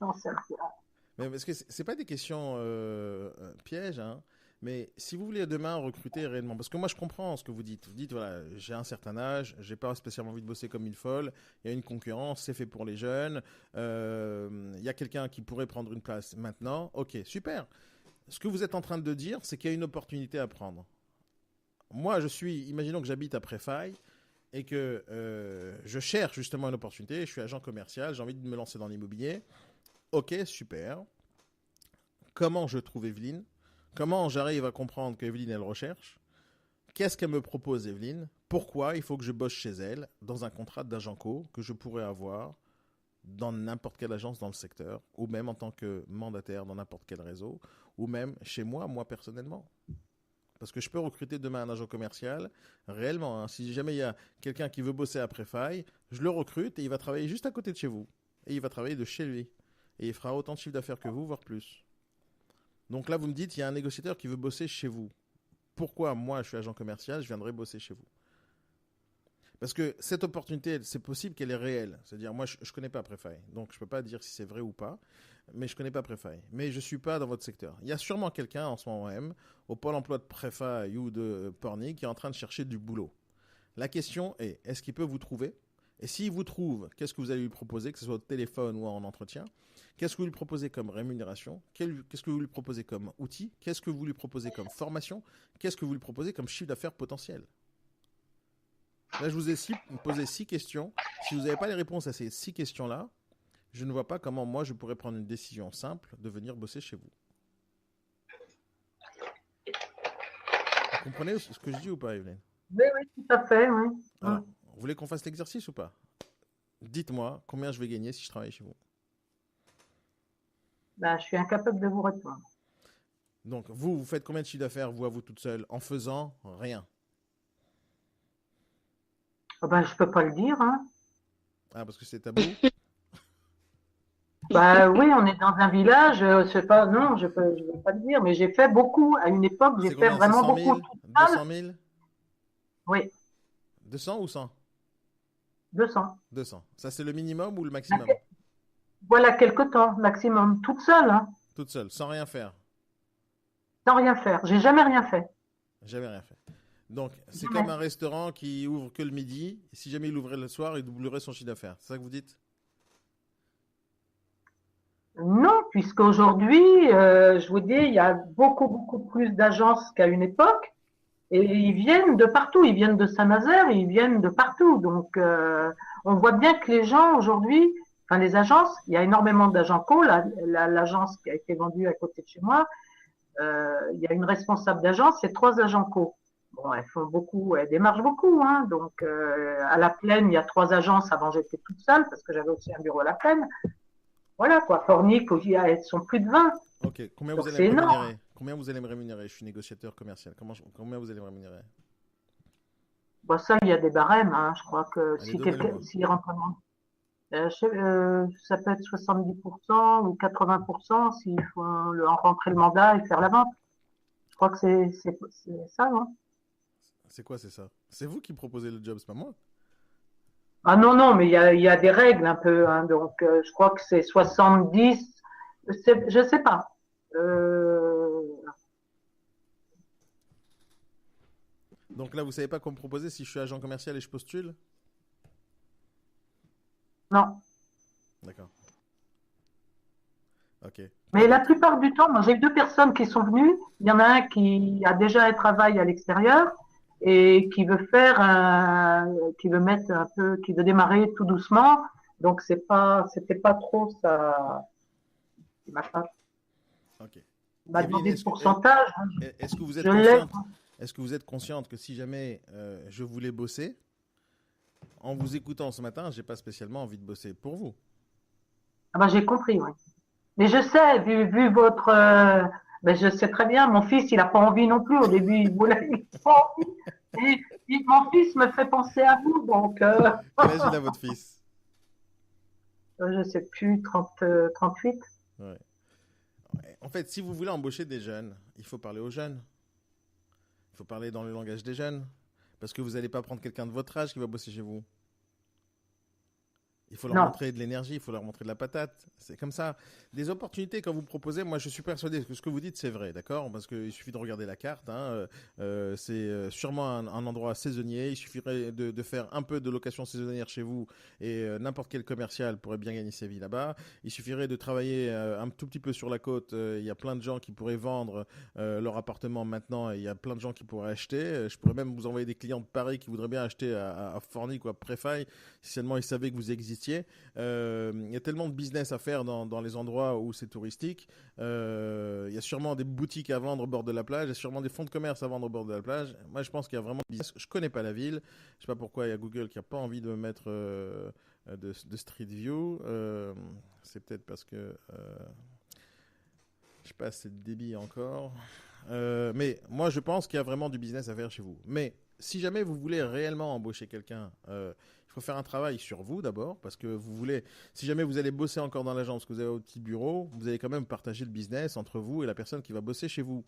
Speaker 3: Non, c'est
Speaker 1: Mais parce que c'est pas des questions pièges, hein. Mais si vous voulez demain recruter réellement, parce que moi je comprends ce que vous dites. Vous dites voilà, j'ai un certain âge, j'ai pas spécialement envie de bosser comme une folle. Il y a une concurrence, c'est fait pour les jeunes. Il y a quelqu'un qui pourrait prendre une place maintenant. Ok, super. Ce que vous êtes en train de dire, c'est qu'il y a une opportunité à prendre. Moi, imaginons que j'habite à Préfaille et que je cherche justement une opportunité. Je suis agent commercial, j'ai envie de me lancer dans l'immobilier. Ok, super. Comment je trouve Evelyne? Comment j'arrive à comprendre qu'Evelyne, elle recherche? Qu'est-ce qu'elle me propose, Evelyne? Pourquoi il faut que je bosse chez elle dans un contrat d'agent co que je pourrais avoir dans n'importe quelle agence dans le secteur, ou même en tant que mandataire dans n'importe quel réseau, ou même chez moi, moi personnellement. Parce que je peux recruter demain un agent commercial, réellement. Hein, si jamais il y a quelqu'un qui veut bosser à Préfaille, je le recrute et il va travailler juste à côté de chez vous. Et il va travailler de chez lui. Et il fera autant de chiffre d'affaires que vous, voire plus. Donc là, vous me dites, il y a un négociateur qui veut bosser chez vous. Pourquoi moi, je suis agent commercial, je viendrai bosser chez vous? Parce que cette opportunité, c'est possible qu'elle est réelle. C'est-à-dire, moi, je ne connais pas Préfaille. Donc, je ne peux pas dire si c'est vrai ou pas. Mais je ne connais pas Préfaille. Mais je ne suis pas dans votre secteur. Il y a sûrement quelqu'un en ce moment même, au pôle emploi de Préfaille ou de Pornic, qui est en train de chercher du boulot. La question est, est-ce qu'il peut vous trouver? Et s'il vous trouve, qu'est-ce que vous allez lui proposer, que ce soit au téléphone ou en entretien? Qu'est-ce que vous lui proposez comme rémunération? Qu'est-ce que vous lui proposez comme outil? Qu'est-ce que vous lui proposez comme formation? Qu'est-ce que vous lui proposez comme chiffre d'affaires potentiel? Là, je vous ai posé 6 questions. Si vous n'avez pas les réponses à ces 6 questions-là, je ne vois pas comment moi, je pourrais prendre une décision simple de venir bosser chez vous. Vous comprenez ce que je dis ou pas, Evelyne?
Speaker 3: Oui, oui, tout à fait, oui.
Speaker 1: Alors, vous voulez qu'on fasse l'exercice ou pas? Dites-moi combien je vais gagner si je travaille chez vous.
Speaker 3: Ben, je suis incapable de vous répondre.
Speaker 1: Donc, vous faites combien de chiffre d'affaires, vous, à vous toute seule, en faisant rien?
Speaker 3: Oh ben, je peux pas le dire, hein.
Speaker 1: Ah, parce que c'est tabou?
Speaker 3: Bah oui, on est dans un village, je sais pas, non, je vais pas le dire, mais j'ai fait beaucoup. À une époque, j'ai
Speaker 1: C'est
Speaker 3: fait
Speaker 1: combien?
Speaker 3: vraiment
Speaker 1: C'est 100 000?
Speaker 3: beaucoup. Toute seule.
Speaker 1: 200 000?
Speaker 3: Oui,
Speaker 1: 200 ou 100?
Speaker 3: 200.
Speaker 1: 200. Ça, c'est le minimum ou le maximum?
Speaker 3: Voilà, quelque temps, maximum. Toute seule, hein,
Speaker 1: Toute seule, sans rien faire?
Speaker 3: sans rien faire. J'ai jamais rien fait.
Speaker 1: Jamais rien fait. Donc, c'est comme un restaurant qui ouvre que le midi. Et si jamais il ouvrait le soir, il doublerait son chiffre d'affaires. C'est ça que vous dites?
Speaker 3: Non, puisqu'aujourd'hui, je vous dis, il y a beaucoup, beaucoup plus d'agences qu'à une époque. Et ils viennent de partout. Ils viennent de Saint-Nazaire, ils viennent de partout. Donc, on voit bien que les gens aujourd'hui, enfin les agences, il y a énormément d'agents co. L'agence qui a été vendue à côté de chez moi, il y a une responsable d'agence, c'est 3 agents co. Bon, elles font beaucoup, elles démarchent beaucoup, hein. Donc, à La Plaine, il y a 3 agences. Avant, j'étais toute seule parce que j'avais aussi un bureau à La Plaine. Voilà, quoi. Pornic, elles sont plus de 20.
Speaker 1: Ok. Combien
Speaker 3: Donc,
Speaker 1: vous allez
Speaker 3: c'est
Speaker 1: me
Speaker 3: énorme.
Speaker 1: rémunérer? Combien vous allez me rémunérer? Je suis négociateur commercial. Combien vous allez me rémunérer?
Speaker 3: Bon, ça, il y a des barèmes, hein. Je crois que
Speaker 1: Allez,
Speaker 3: si quelqu'un,
Speaker 1: donnez-le-moi.
Speaker 3: s'il rentre en ça peut être 70% ou 80% s'il faut rentrer le mandat et faire la vente. Je crois que c'est ça, non?
Speaker 1: C'est quoi, c'est ça? C'est vous qui proposez le job, c'est pas moi?
Speaker 3: Ah non, non, mais il y a des règles un peu, hein. Donc, je crois que c'est 70. Je sais pas.
Speaker 1: Donc là, vous savez pas quoi me proposer si je suis agent commercial et je postule?
Speaker 3: Non.
Speaker 1: D'accord. Ok.
Speaker 3: Mais la plupart du temps, moi j'ai 2 personnes qui sont venues. Il y en a un qui a déjà un travail à l'extérieur et qui veut qui veut mettre un peu, qui veut démarrer tout doucement. Donc c'était pas trop ça. Il
Speaker 1: Ok.
Speaker 3: m'a
Speaker 1: Evelyne,
Speaker 3: demandé le pourcentage.
Speaker 1: est-ce que vous êtes
Speaker 3: Je l'ai.
Speaker 1: consciente? Est-ce que vous êtes consciente que si jamais je voulais bosser, en vous écoutant ce matin, j'ai pas spécialement envie de bosser pour vous.
Speaker 3: Ah ben, j'ai compris, oui. Mais je sais, vu votre, ben je sais très bien. Mon fils, il a pas envie non plus. Au début, il voulait, il a pas envie. Mon fils me fait penser à vous, donc
Speaker 1: Quel âge il a votre fils?
Speaker 3: je sais plus, 38.
Speaker 1: Ouais. En fait, si vous voulez embaucher des jeunes, il faut parler aux jeunes. Il faut parler dans le langage des jeunes. Parce que vous n'allez pas prendre quelqu'un de votre âge qui va bosser chez vous. Il faut leur
Speaker 3: Non.
Speaker 1: montrer de l'énergie, il faut leur montrer de la patate. C'est comme ça. Des opportunités, quand vous proposez, moi je suis persuadé que ce que vous dites c'est vrai, d'accord? Parce qu'il suffit de regarder la carte. Hein, c'est sûrement un endroit saisonnier. Il suffirait de faire un peu de location saisonnière chez vous et n'importe quel commercial pourrait bien gagner sa vie là-bas. Il suffirait de travailler un tout petit peu sur la côte. Il y a plein de gens qui pourraient vendre leur appartement maintenant et il y a plein de gens qui pourraient acheter. Je pourrais même vous envoyer des clients de Paris qui voudraient bien acheter à Fornic ou à Préfaille si seulement ils savaient que vous existiez touristier. Il y a tellement de business à faire dans les endroits où c'est touristique. Il y a sûrement des boutiques à vendre au bord de la plage. Il y a sûrement des fonds de commerce à vendre au bord de la plage. Moi, je pense qu'il y a vraiment de business. Je connais pas la ville. Je sais pas pourquoi il y a Google qui a pas envie de me mettre de Street View. C'est peut-être parce que je sais pas, c'est de débit encore. Mais moi, je pense qu'il y a vraiment du business à faire chez vous. Mais si jamais vous voulez réellement embaucher quelqu'un, il faut faire un travail sur vous d'abord, parce que vous voulez, si jamais vous allez bosser encore dans l'agence, que vous avez au petit bureau, vous allez quand même partager le business entre vous et la personne qui va bosser chez vous.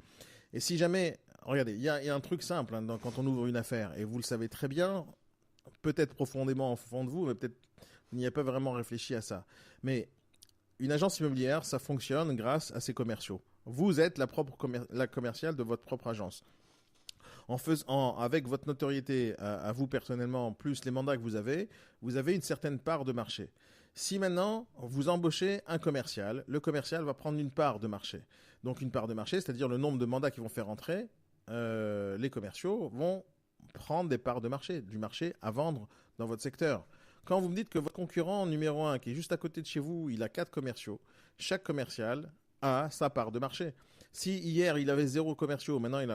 Speaker 1: Et si jamais, regardez, il y a un truc simple hein, quand on ouvre une affaire, et vous le savez très bien, peut-être profondément au fond de vous, mais peut-être vous n'y avez pas vraiment réfléchi à ça. Mais une agence immobilière, ça fonctionne grâce à ses commerciaux. Vous êtes la commerciale de votre propre agence. Avec votre notoriété à vous personnellement, plus les mandats que vous avez une certaine part de marché. Si maintenant, vous embauchez un commercial, le commercial va prendre une part de marché. Donc une part de marché, c'est-à-dire le nombre de mandats qu'ils vont faire entrer, les commerciaux vont prendre des parts de marché, du marché à vendre dans votre secteur. Quand vous me dites que votre concurrent numéro 1, qui est juste à côté de chez vous, il a 4 commerciaux, chaque commercial a sa part de marché. Si hier, il avait 0 commerciaux, maintenant il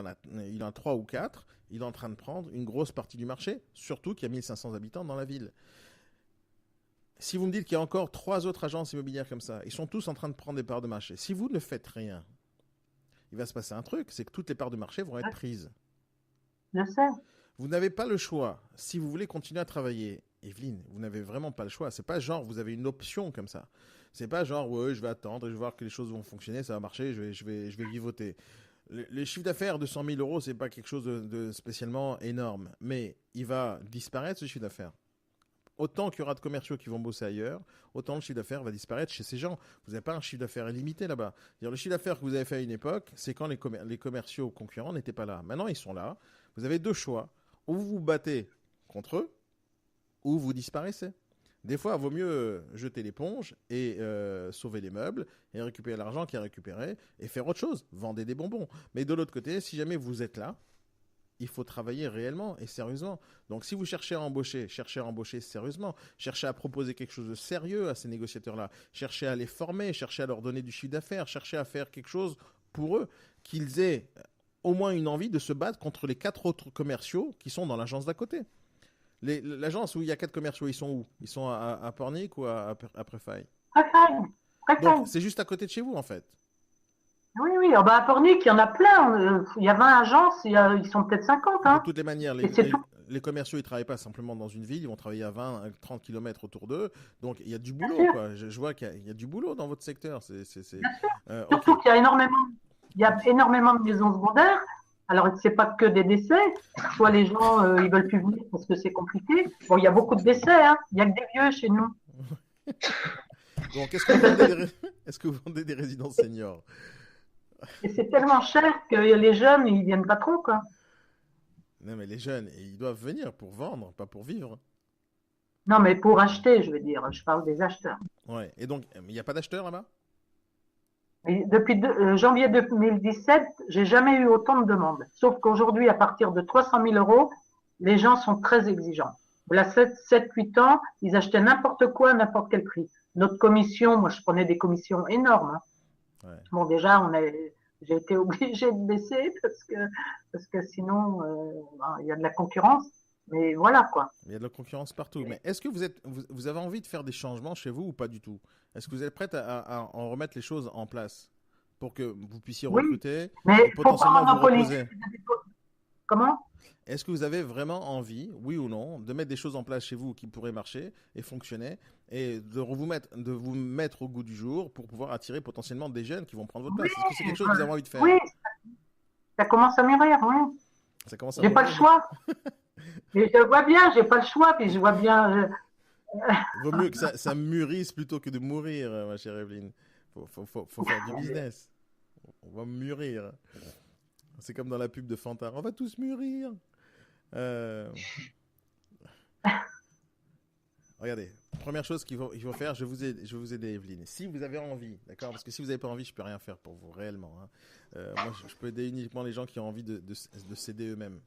Speaker 1: en a 3 ou 4, il est en train de prendre une grosse partie du marché, surtout qu'il y a 1500 habitants dans la ville. Si vous me dites qu'il y a encore 3 autres agences immobilières comme ça, ils sont tous en train de prendre des parts de marché. Si vous ne faites rien, il va se passer un truc, c'est que toutes les parts de marché vont être prises.
Speaker 3: Je sais.
Speaker 1: Vous n'avez pas le choix. Si vous voulez continuer à travailler, Evelyne, vous n'avez vraiment pas le choix. C'est pas genre vous avez une option comme ça. C'est pas genre ouais, je vais attendre, je vais voir que les choses vont fonctionner, ça va marcher, je vais vivoter. Le chiffre d'affaires de 100 000 euros, c'est pas quelque chose de spécialement énorme, mais il va disparaître ce chiffre d'affaires. Autant qu'il y aura de commerciaux qui vont bosser ailleurs, autant le chiffre d'affaires va disparaître chez ces gens. Vous n'avez pas un chiffre d'affaires illimité là-bas. Le chiffre d'affaires que vous avez fait à une époque, c'est quand les commerciaux concurrents n'étaient pas là. Maintenant, ils sont là. Vous avez 2 choix. Ou vous vous battez contre eux, ou vous disparaissez. Des fois, il vaut mieux jeter l'éponge et sauver les meubles et récupérer l'argent qui est récupéré et faire autre chose, vendre des bonbons. Mais de l'autre côté, si jamais vous êtes là, il faut travailler réellement et sérieusement. Donc, si vous cherchez à embaucher sérieusement. Cherchez à proposer quelque chose de sérieux à ces négociateurs-là. Cherchez à les former, cherchez à leur donner du chiffre d'affaires, cherchez à faire quelque chose pour eux, qu'ils aient au moins une envie de se battre contre les 4 autres commerciaux qui sont dans l'agence d'à côté. L'agence où il y a 4 commerciaux, ils sont où? Ils sont à Pornic ou à Préfaille?
Speaker 3: Préfaille.
Speaker 1: Donc, c'est juste à côté de chez vous, en fait.
Speaker 3: Oui. À Pornic, il y en a plein. Il y a 20 agences, ils sont peut-être 50. Hein.
Speaker 1: De toutes les manières, les commerciaux, ils ne travaillent pas simplement dans une ville, ils vont travailler à 20, 30 km autour d'eux. Donc, il y a du boulot, quoi. Je vois qu'il y a du boulot dans votre secteur.
Speaker 3: Bien sûr. Surtout qu'il y a énormément de maisons secondaires. Alors, c'est pas que des décès. Soit les gens, ils veulent plus venir parce que c'est compliqué. Bon, il y a beaucoup de décès. Hein. Il y a que des vieux chez nous.
Speaker 1: Donc, est-ce que vous vendez des résidences seniors?
Speaker 3: Et c'est tellement cher que les jeunes, ils viennent pas trop, quoi.
Speaker 1: Non, mais les jeunes, ils doivent venir pour vendre, pas pour vivre.
Speaker 3: Non, mais pour acheter, je veux dire. Je parle des acheteurs.
Speaker 1: Ouais. Et donc, il n'y a pas d'acheteurs là-bas?
Speaker 3: Et depuis janvier 2017, j'ai jamais eu autant de demandes. Sauf qu'aujourd'hui, à partir de 300 000 euros, les gens sont très exigeants. Là, 7-8 ans, ils achetaient n'importe quoi, à n'importe quel prix. Notre commission, moi, je prenais des commissions énormes. Hein. Ouais. Bon, déjà, j'ai été obligé de baisser parce que sinon, il y a de la concurrence. Mais voilà, quoi.
Speaker 1: Il y a de la concurrence partout. Mais est-ce que vous avez envie de faire des changements chez vous ou pas du tout? Est-ce que vous êtes prête à en remettre les choses en place pour que vous puissiez recruter et potentiellement vous reposer?
Speaker 3: Comment?
Speaker 1: Est-ce que vous avez vraiment envie, oui ou non, de mettre des choses en place chez vous qui pourraient marcher et fonctionner et de vous mettre au goût du jour pour pouvoir attirer potentiellement des jeunes qui vont prendre votre place? Est-ce que c'est quelque chose que vous avez envie de faire?
Speaker 3: Oui, ça commence à mûrir, oui. J'ai pas le choix. Mais je vois bien, j'ai pas le choix, puis je vois bien.
Speaker 1: Vaut mieux que ça mûrisse plutôt que de mourir, ma chère Evelyne. Faut faire du business. On va mûrir. C'est comme dans la pub de Fanta. On va tous mûrir. Regardez, première chose qu'il faut faire, je vais vous aider, Evelyne. Si vous avez envie, d'accord? Parce que si vous n'avez pas envie, je ne peux rien faire pour vous, réellement. Hein. Moi, je peux aider uniquement les gens qui ont envie de s'aider eux-mêmes.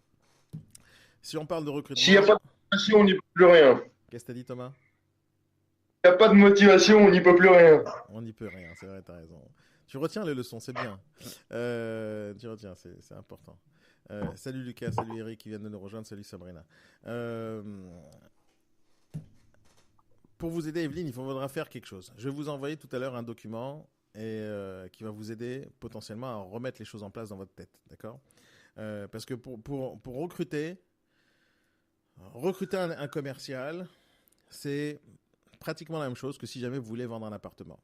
Speaker 1: Si on parle de recrutement...
Speaker 2: S'il n'y a pas de pression, on n'y peut plus rien.
Speaker 1: Qu'est-ce que tu as dit, Thomas?
Speaker 2: n'y a pas de motivation, on n'y peut plus rien.
Speaker 1: On n'y peut rien, c'est vrai, tu as raison. Tu retiens les leçons, c'est bien. Tu retiens, c'est important. Salut Lucas, salut Eric qui viennent de nous rejoindre, salut Sabrina. Pour vous aider, Evelyne, il faudra faire quelque chose. Je vais vous envoyer tout à l'heure un document qui va vous aider potentiellement à remettre les choses en place dans votre tête, d'accord? Parce que pour recruter un commercial, c'est pratiquement la même chose que si jamais vous voulez vendre un appartement.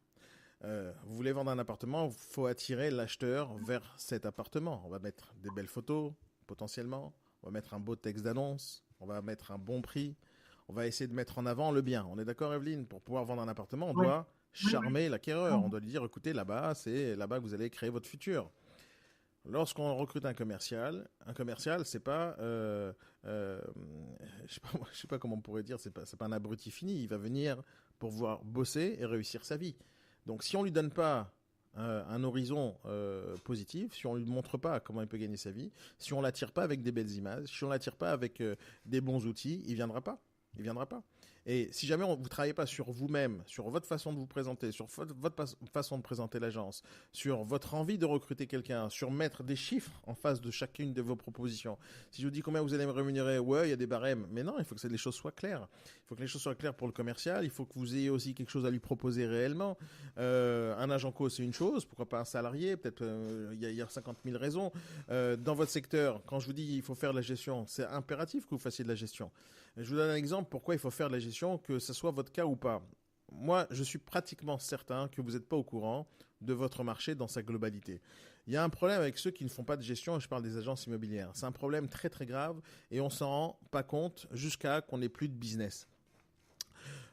Speaker 1: Vous voulez vendre un appartement, il faut attirer l'acheteur vers cet appartement. On va mettre des belles photos, potentiellement. On va mettre un beau texte d'annonce. On va mettre un bon prix. On va essayer de mettre en avant le bien. On est d'accord, Evelyne? Pour pouvoir vendre un appartement, on doit charmer l'acquéreur. On doit lui dire, écoutez, là-bas, c'est là-bas que vous allez créer votre futur. Lorsqu'on recrute un commercial, c'est pas, je sais pas comment on pourrait dire, c'est pas un abruti fini. Il va venir pour pouvoir bosser et réussir sa vie. Donc, si on lui donne pas un horizon positif, si on lui montre pas comment il peut gagner sa vie, si on l'attire pas avec des belles images, si on l'attire pas avec des bons outils, il viendra pas. Il viendra pas. Et si jamais vous ne travaillez pas sur vous-même, sur votre façon de vous présenter, sur votre façon de présenter l'agence, sur votre envie de recruter quelqu'un, sur mettre des chiffres en face de chacune de vos propositions. Si je vous dis combien vous allez me rémunérer, ouais, il y a des barèmes. Mais non, il faut que les choses soient claires. Il faut que les choses soient claires pour le commercial. Il faut que vous ayez aussi quelque chose à lui proposer réellement. Un agent co, c'est une chose. Pourquoi pas un salarié? Peut-être il y a 50 000 raisons. Dans votre secteur, quand je vous dis il faut faire de la gestion, c'est impératif que vous fassiez de la gestion. Je vous donne un exemple pourquoi il faut faire de la gestion, que ce soit votre cas ou pas. Moi, je suis pratiquement certain que vous n'êtes pas au courant de votre marché dans sa globalité. Il y a un problème avec ceux qui ne font pas de gestion, et je parle des agences immobilières. C'est un problème très très grave et on ne s'en rend pas compte jusqu'à qu'on n'ait plus de business.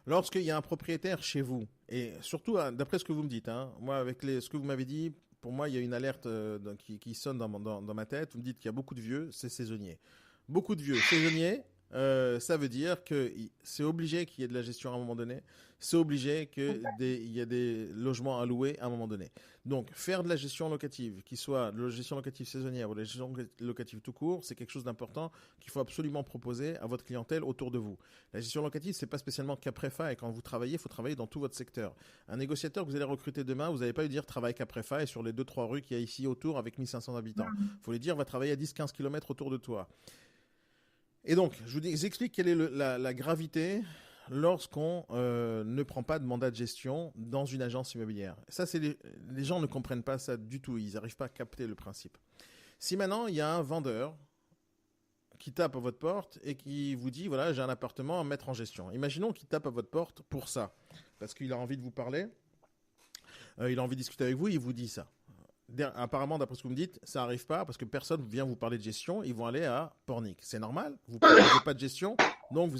Speaker 1: Lorsqu'il y a un propriétaire chez vous, et surtout d'après ce que vous me dites, moi avec ce que vous m'avez dit, pour moi il y a une alerte qui sonne dans ma tête. Vous me dites qu'il y a beaucoup de vieux, c'est saisonnier. Beaucoup de vieux, saisonnier. Ça veut dire que c'est obligé qu'il y ait de la gestion à un moment donné. C'est obligé qu'il y ait des logements à louer à un moment donné. Donc, faire de la gestion locative, qu'il soit de la gestion locative saisonnière ou de la gestion locative tout court, c'est quelque chose d'important qu'il faut absolument proposer à votre clientèle autour de vous. La gestion locative, c'est pas spécialement qu'après-fa. Et quand vous travaillez, il faut travailler dans tout votre secteur. Un négociateur que vous allez recruter demain, vous n'allez pas lui dire travaille qu'après-fa et sur les 2-3 rues qu'il y a ici autour avec 1500 habitants. Il faut lui dire va travailler à 10-15 km autour de toi. Et donc, je vous explique quelle est la gravité lorsqu'on ne prend pas de mandat de gestion dans une agence immobilière. Ça, les gens ne comprennent pas ça du tout. Ils n'arrivent pas à capter le principe. Si maintenant, il y a un vendeur qui tape à votre porte et qui vous dit, voilà, j'ai un appartement à mettre en gestion. Imaginons qu'il tape à votre porte pour ça, parce qu'il a envie de vous parler, il a envie de discuter avec vous, il vous dit ça. Apparemment, d'après ce que vous me dites, ça n'arrive pas parce que personne vient vous parler de gestion. Ils vont aller à Pornic. C'est normal. Vous ne parlez pas de gestion, donc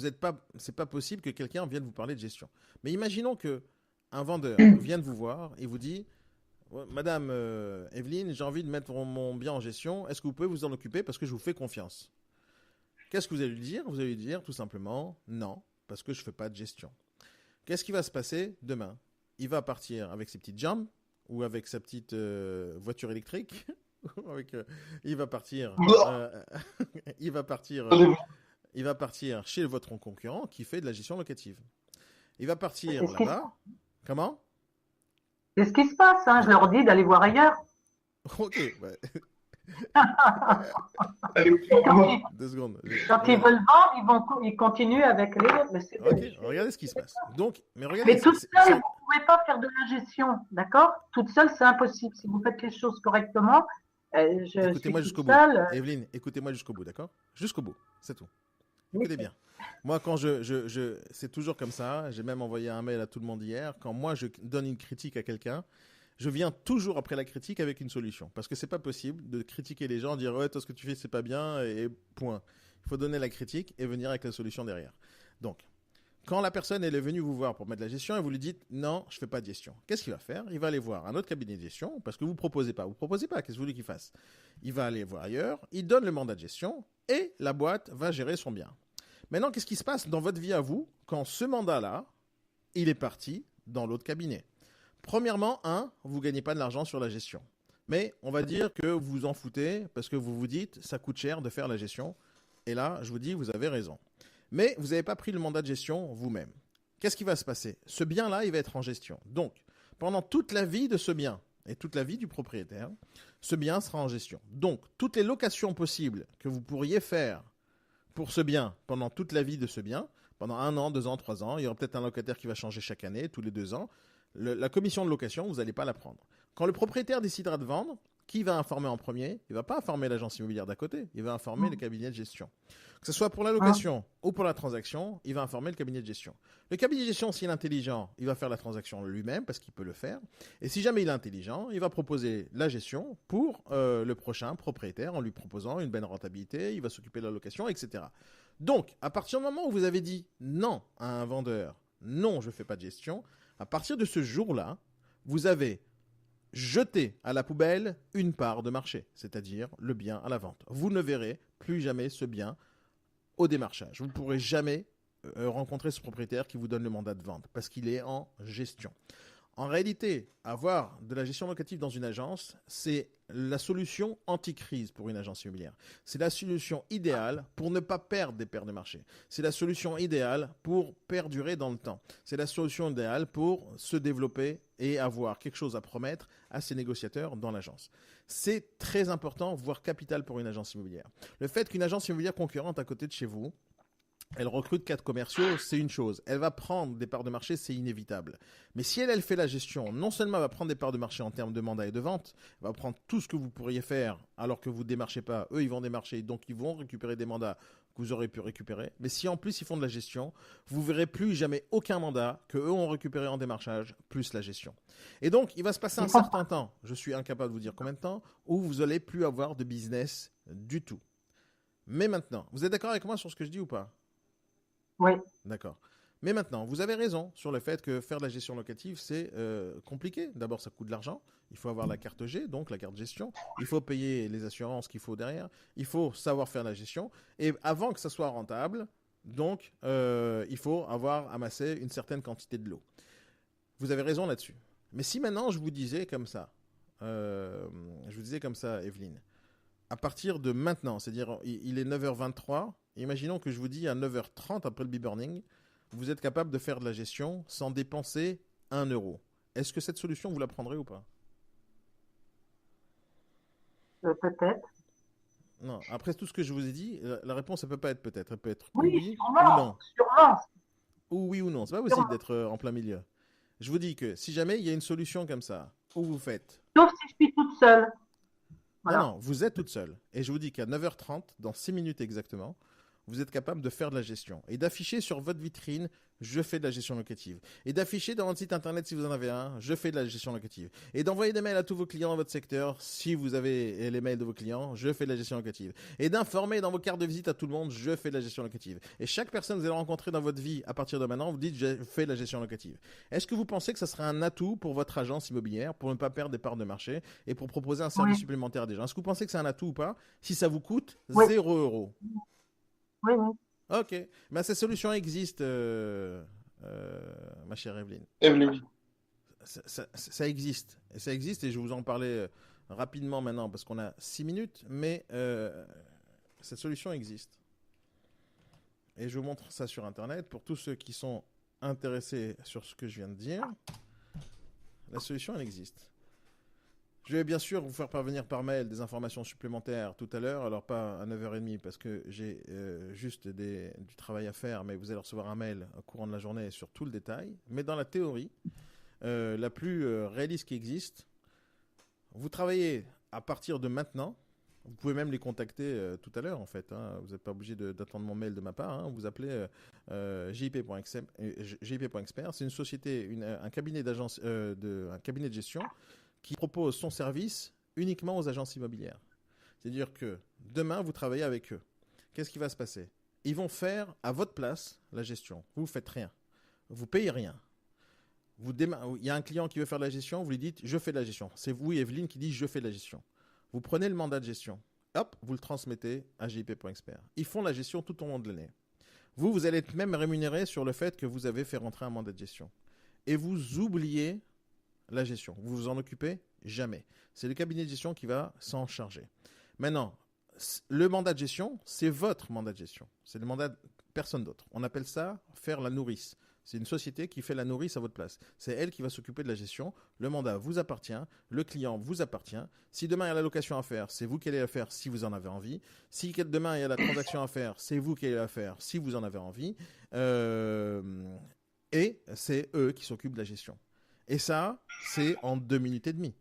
Speaker 1: c'est pas possible que quelqu'un vienne vous parler de gestion. Mais imaginons que un vendeur vienne vous voir et vous dit, Madame Evelyne, j'ai envie de mettre mon bien en gestion. Est-ce que vous pouvez vous en occuper parce que je vous fais confiance? Qu'est-ce que vous allez lui dire? Vous allez lui dire tout simplement non, parce que je ne fais pas de gestion. Qu'est-ce qui va se passer demain? Il va partir avec ses petites jambes ou avec sa petite voiture électrique. Il va partir chez votre concurrent qui fait de la gestion locative. Il va partir là-bas. Comment?
Speaker 3: C'est ce qui se passe. Je leur dis d'aller voir ailleurs.
Speaker 1: Ok. Ouais. Deux secondes.
Speaker 3: Quand ils veulent vendre, ils continuent avec les autres.
Speaker 1: Ok, regardez ce qui se passe. Donc,
Speaker 3: mais toute seule, vous ne pouvez pas faire de la gestion, d'accord? Toute seule, c'est impossible. Si vous faites les choses correctement,
Speaker 1: écoutez-moi jusqu'au bout. Evelyne, écoutez-moi jusqu'au bout, d'accord? Jusqu'au bout, c'est tout. Écoutez bien. Moi, quand c'est toujours comme ça. J'ai même envoyé un mail à tout le monde hier. Quand moi, je donne une critique à quelqu'un, je viens toujours après la critique avec une solution. Parce que c'est pas possible de critiquer les gens, dire ouais, toi ce que tu fais c'est pas bien et point. Il faut donner la critique et venir avec la solution derrière. Donc, quand la personne elle est venue vous voir pour mettre la gestion et vous lui dites non, je fais pas de gestion. Qu'est-ce qu'il va faire? Il va aller voir un autre cabinet de gestion parce que vous proposez pas. Vous proposez pas. Qu'est-ce que vous voulez qu'il fasse? Il va aller voir ailleurs. Il donne le mandat de gestion et la boîte va gérer son bien. Maintenant, qu'est-ce qui se passe dans votre vie à vous quand ce mandat-là, il est parti dans l'autre cabinet? Premièrement, vous ne gagnez pas de l'argent sur la gestion. Mais on va dire que vous vous en foutez parce que vous vous dites ça coûte cher de faire la gestion. Et là, je vous dis, vous avez raison. Mais vous n'avez pas pris le mandat de gestion vous-même. qu'est-ce qui va se passer? Ce bien-là, il va être en gestion. Donc, pendant toute la vie de ce bien et toute la vie du propriétaire, ce bien sera en gestion. Donc, toutes les locations possibles que vous pourriez faire pour ce bien pendant toute la vie de ce bien, pendant 1 an, 2 ans, 3 ans, il y aura peut-être un locataire qui va changer chaque année, tous les 2 ans, la commission de location, vous n'allez pas la prendre. Quand le propriétaire décidera de vendre, qui va informer en premier? Il ne va pas informer l'agence immobilière d'à côté, il va informer le cabinet de gestion. Que ce soit pour la location ou pour la transaction, il va informer le cabinet de gestion. Le cabinet de gestion, s'il est intelligent, il va faire la transaction lui-même parce qu'il peut le faire. Et si jamais il est intelligent, il va proposer la gestion pour le prochain propriétaire en lui proposant une bonne rentabilité, il va s'occuper de la location, etc. Donc, à partir du moment où vous avez dit non à un vendeur, non, je ne fais pas de gestion, à partir de ce jour-là, vous avez jeté à la poubelle une part de marché, c'est-à-dire le bien à la vente. Vous ne verrez plus jamais ce bien au démarchage. Vous ne pourrez jamais rencontrer ce propriétaire qui vous donne le mandat de vente parce qu'il est en gestion. En réalité, avoir de la gestion locative dans une agence, c'est la solution anti-crise pour une agence immobilière. C'est la solution idéale pour ne pas perdre des parts de marché. C'est la solution idéale pour perdurer dans le temps. C'est la solution idéale pour se développer et avoir quelque chose à promettre à ses négociateurs dans l'agence. C'est très important, voire capital pour une agence immobilière. Le fait qu'une agence immobilière concurrente à côté de chez vous, elle recrute 4 commerciaux, c'est une chose. Elle va prendre des parts de marché, c'est inévitable. Mais si elle fait la gestion, non seulement elle va prendre des parts de marché en termes de mandat et de vente, elle va prendre tout ce que vous pourriez faire alors que vous ne démarchez pas. Eux, ils vont démarcher, donc ils vont récupérer des mandats que vous aurez pu récupérer. Mais si en plus ils font de la gestion, vous ne verrez plus jamais aucun mandat qu'eux ont récupéré en démarchage, plus la gestion. Et donc, il va se passer un certain temps, je suis incapable de vous dire combien de temps, où vous n'allez plus avoir de business du tout. Mais maintenant, vous êtes d'accord avec moi sur ce que je dis ou pas ?
Speaker 3: Oui.
Speaker 1: D'accord. Mais maintenant, vous avez raison sur le fait que faire de la gestion locative, c'est compliqué. D'abord, ça coûte de l'argent. Il faut avoir la carte G, donc la carte gestion. Il faut payer les assurances qu'il faut derrière. Il faut savoir faire la gestion. Et avant que ça soit rentable, donc, il faut avoir amassé une certaine quantité de lot. Vous avez raison là-dessus. Mais si maintenant, je vous disais comme ça, Evelyne, à partir de maintenant, c'est-à-dire il est 9h23, imaginons que je vous dis à 9h30 après le be-burning, vous êtes capable de faire de la gestion sans dépenser 1 euro. Est-ce que cette solution, vous la prendrez ou pas ?
Speaker 3: Peut-être.
Speaker 1: Non, après tout ce que je vous ai dit, la réponse, elle ne peut pas être peut-être. Elle peut être
Speaker 3: oui
Speaker 1: ou non.
Speaker 3: Sûrement.
Speaker 1: Ou oui ou non. C'est pas possible d'être en plein milieu. Je vous dis que si jamais il y a une solution comme ça, où vous faites...
Speaker 3: Sauf si je suis toute seule. Voilà.
Speaker 1: Non, vous êtes toute seule. Et je vous dis qu'à 9h30, dans 6 minutes exactement, vous êtes capable de faire de la gestion et d'afficher sur votre vitrine « Je fais de la gestion locative » et d'afficher dans votre site internet si vous en avez un « Je fais de la gestion locative » et d'envoyer des mails à tous vos clients dans votre secteur si vous avez les mails de vos clients « Je fais de la gestion locative » et d'informer dans vos cartes de visite à tout le monde « Je fais de la gestion locative » et chaque personne que vous allez rencontrer dans votre vie à partir de maintenant, vous dites « Je fais de la gestion locative ». Est-ce que vous pensez que ça serait un atout pour votre agence immobilière pour ne pas perdre des parts de marché et pour proposer un service supplémentaire à des gens? Est-ce que vous pensez que c'est un atout ou pas si ça vous coûte 0 euros?
Speaker 3: Oui, oui.
Speaker 1: Ok, mais cette solution existe, ma chère Evelyne.
Speaker 2: Evelyne.
Speaker 1: Ça existe. Et ça existe, et je vais vous en parler rapidement maintenant parce qu'on a 6 minutes, mais cette solution existe. Et je vous montre ça sur Internet pour tous ceux qui sont intéressés sur ce que je viens de dire. La solution, elle existe. Je vais bien sûr vous faire parvenir par mail des informations supplémentaires tout à l'heure, alors pas à 9h30 parce que j'ai juste du travail à faire, mais vous allez recevoir un mail au courant de la journée sur tout le détail. Mais dans la théorie, la plus réaliste qui existe, vous travaillez à partir de maintenant, vous pouvez même les contacter tout à l'heure en fait, hein. Vous n'êtes pas obligé d'attendre mon mail de ma part, hein. Vous appelez JIP.expert, c'est une société, un cabinet d'agence, un cabinet de gestion qui propose son service uniquement aux agences immobilières. C'est-à-dire que demain, vous travaillez avec eux. Qu'est-ce qui va se passer? Ils vont faire à votre place la gestion. Vous ne faites rien. Vous ne payez rien. Il y a un client qui veut faire de la gestion, vous lui dites « je fais de la gestion ». C'est vous, Evelyne, qui dit « je fais de la gestion ». Vous prenez le mandat de gestion. Hop, vous le transmettez à JP.expert. Ils font la gestion tout au long de l'année. Vous allez être même rémunéré sur le fait que vous avez fait rentrer un mandat de gestion. Et vous oubliez la gestion. Vous vous en occupez jamais. C'est le cabinet de gestion qui va s'en charger. Maintenant, le mandat de gestion, c'est votre mandat de gestion. C'est le mandat de personne d'autre. On appelle ça faire la nourrice. C'est une société qui fait la nourrice à votre place. C'est elle qui va s'occuper de la gestion. Le mandat vous appartient. Le client vous appartient. Si demain il y a la location à faire, c'est vous qui allez la faire si vous en avez envie. Si demain il y a la transaction à faire, c'est vous qui allez la faire si vous en avez envie. Et c'est eux qui s'occupent de la gestion. Et ça, c'est en 2 minutes et demie.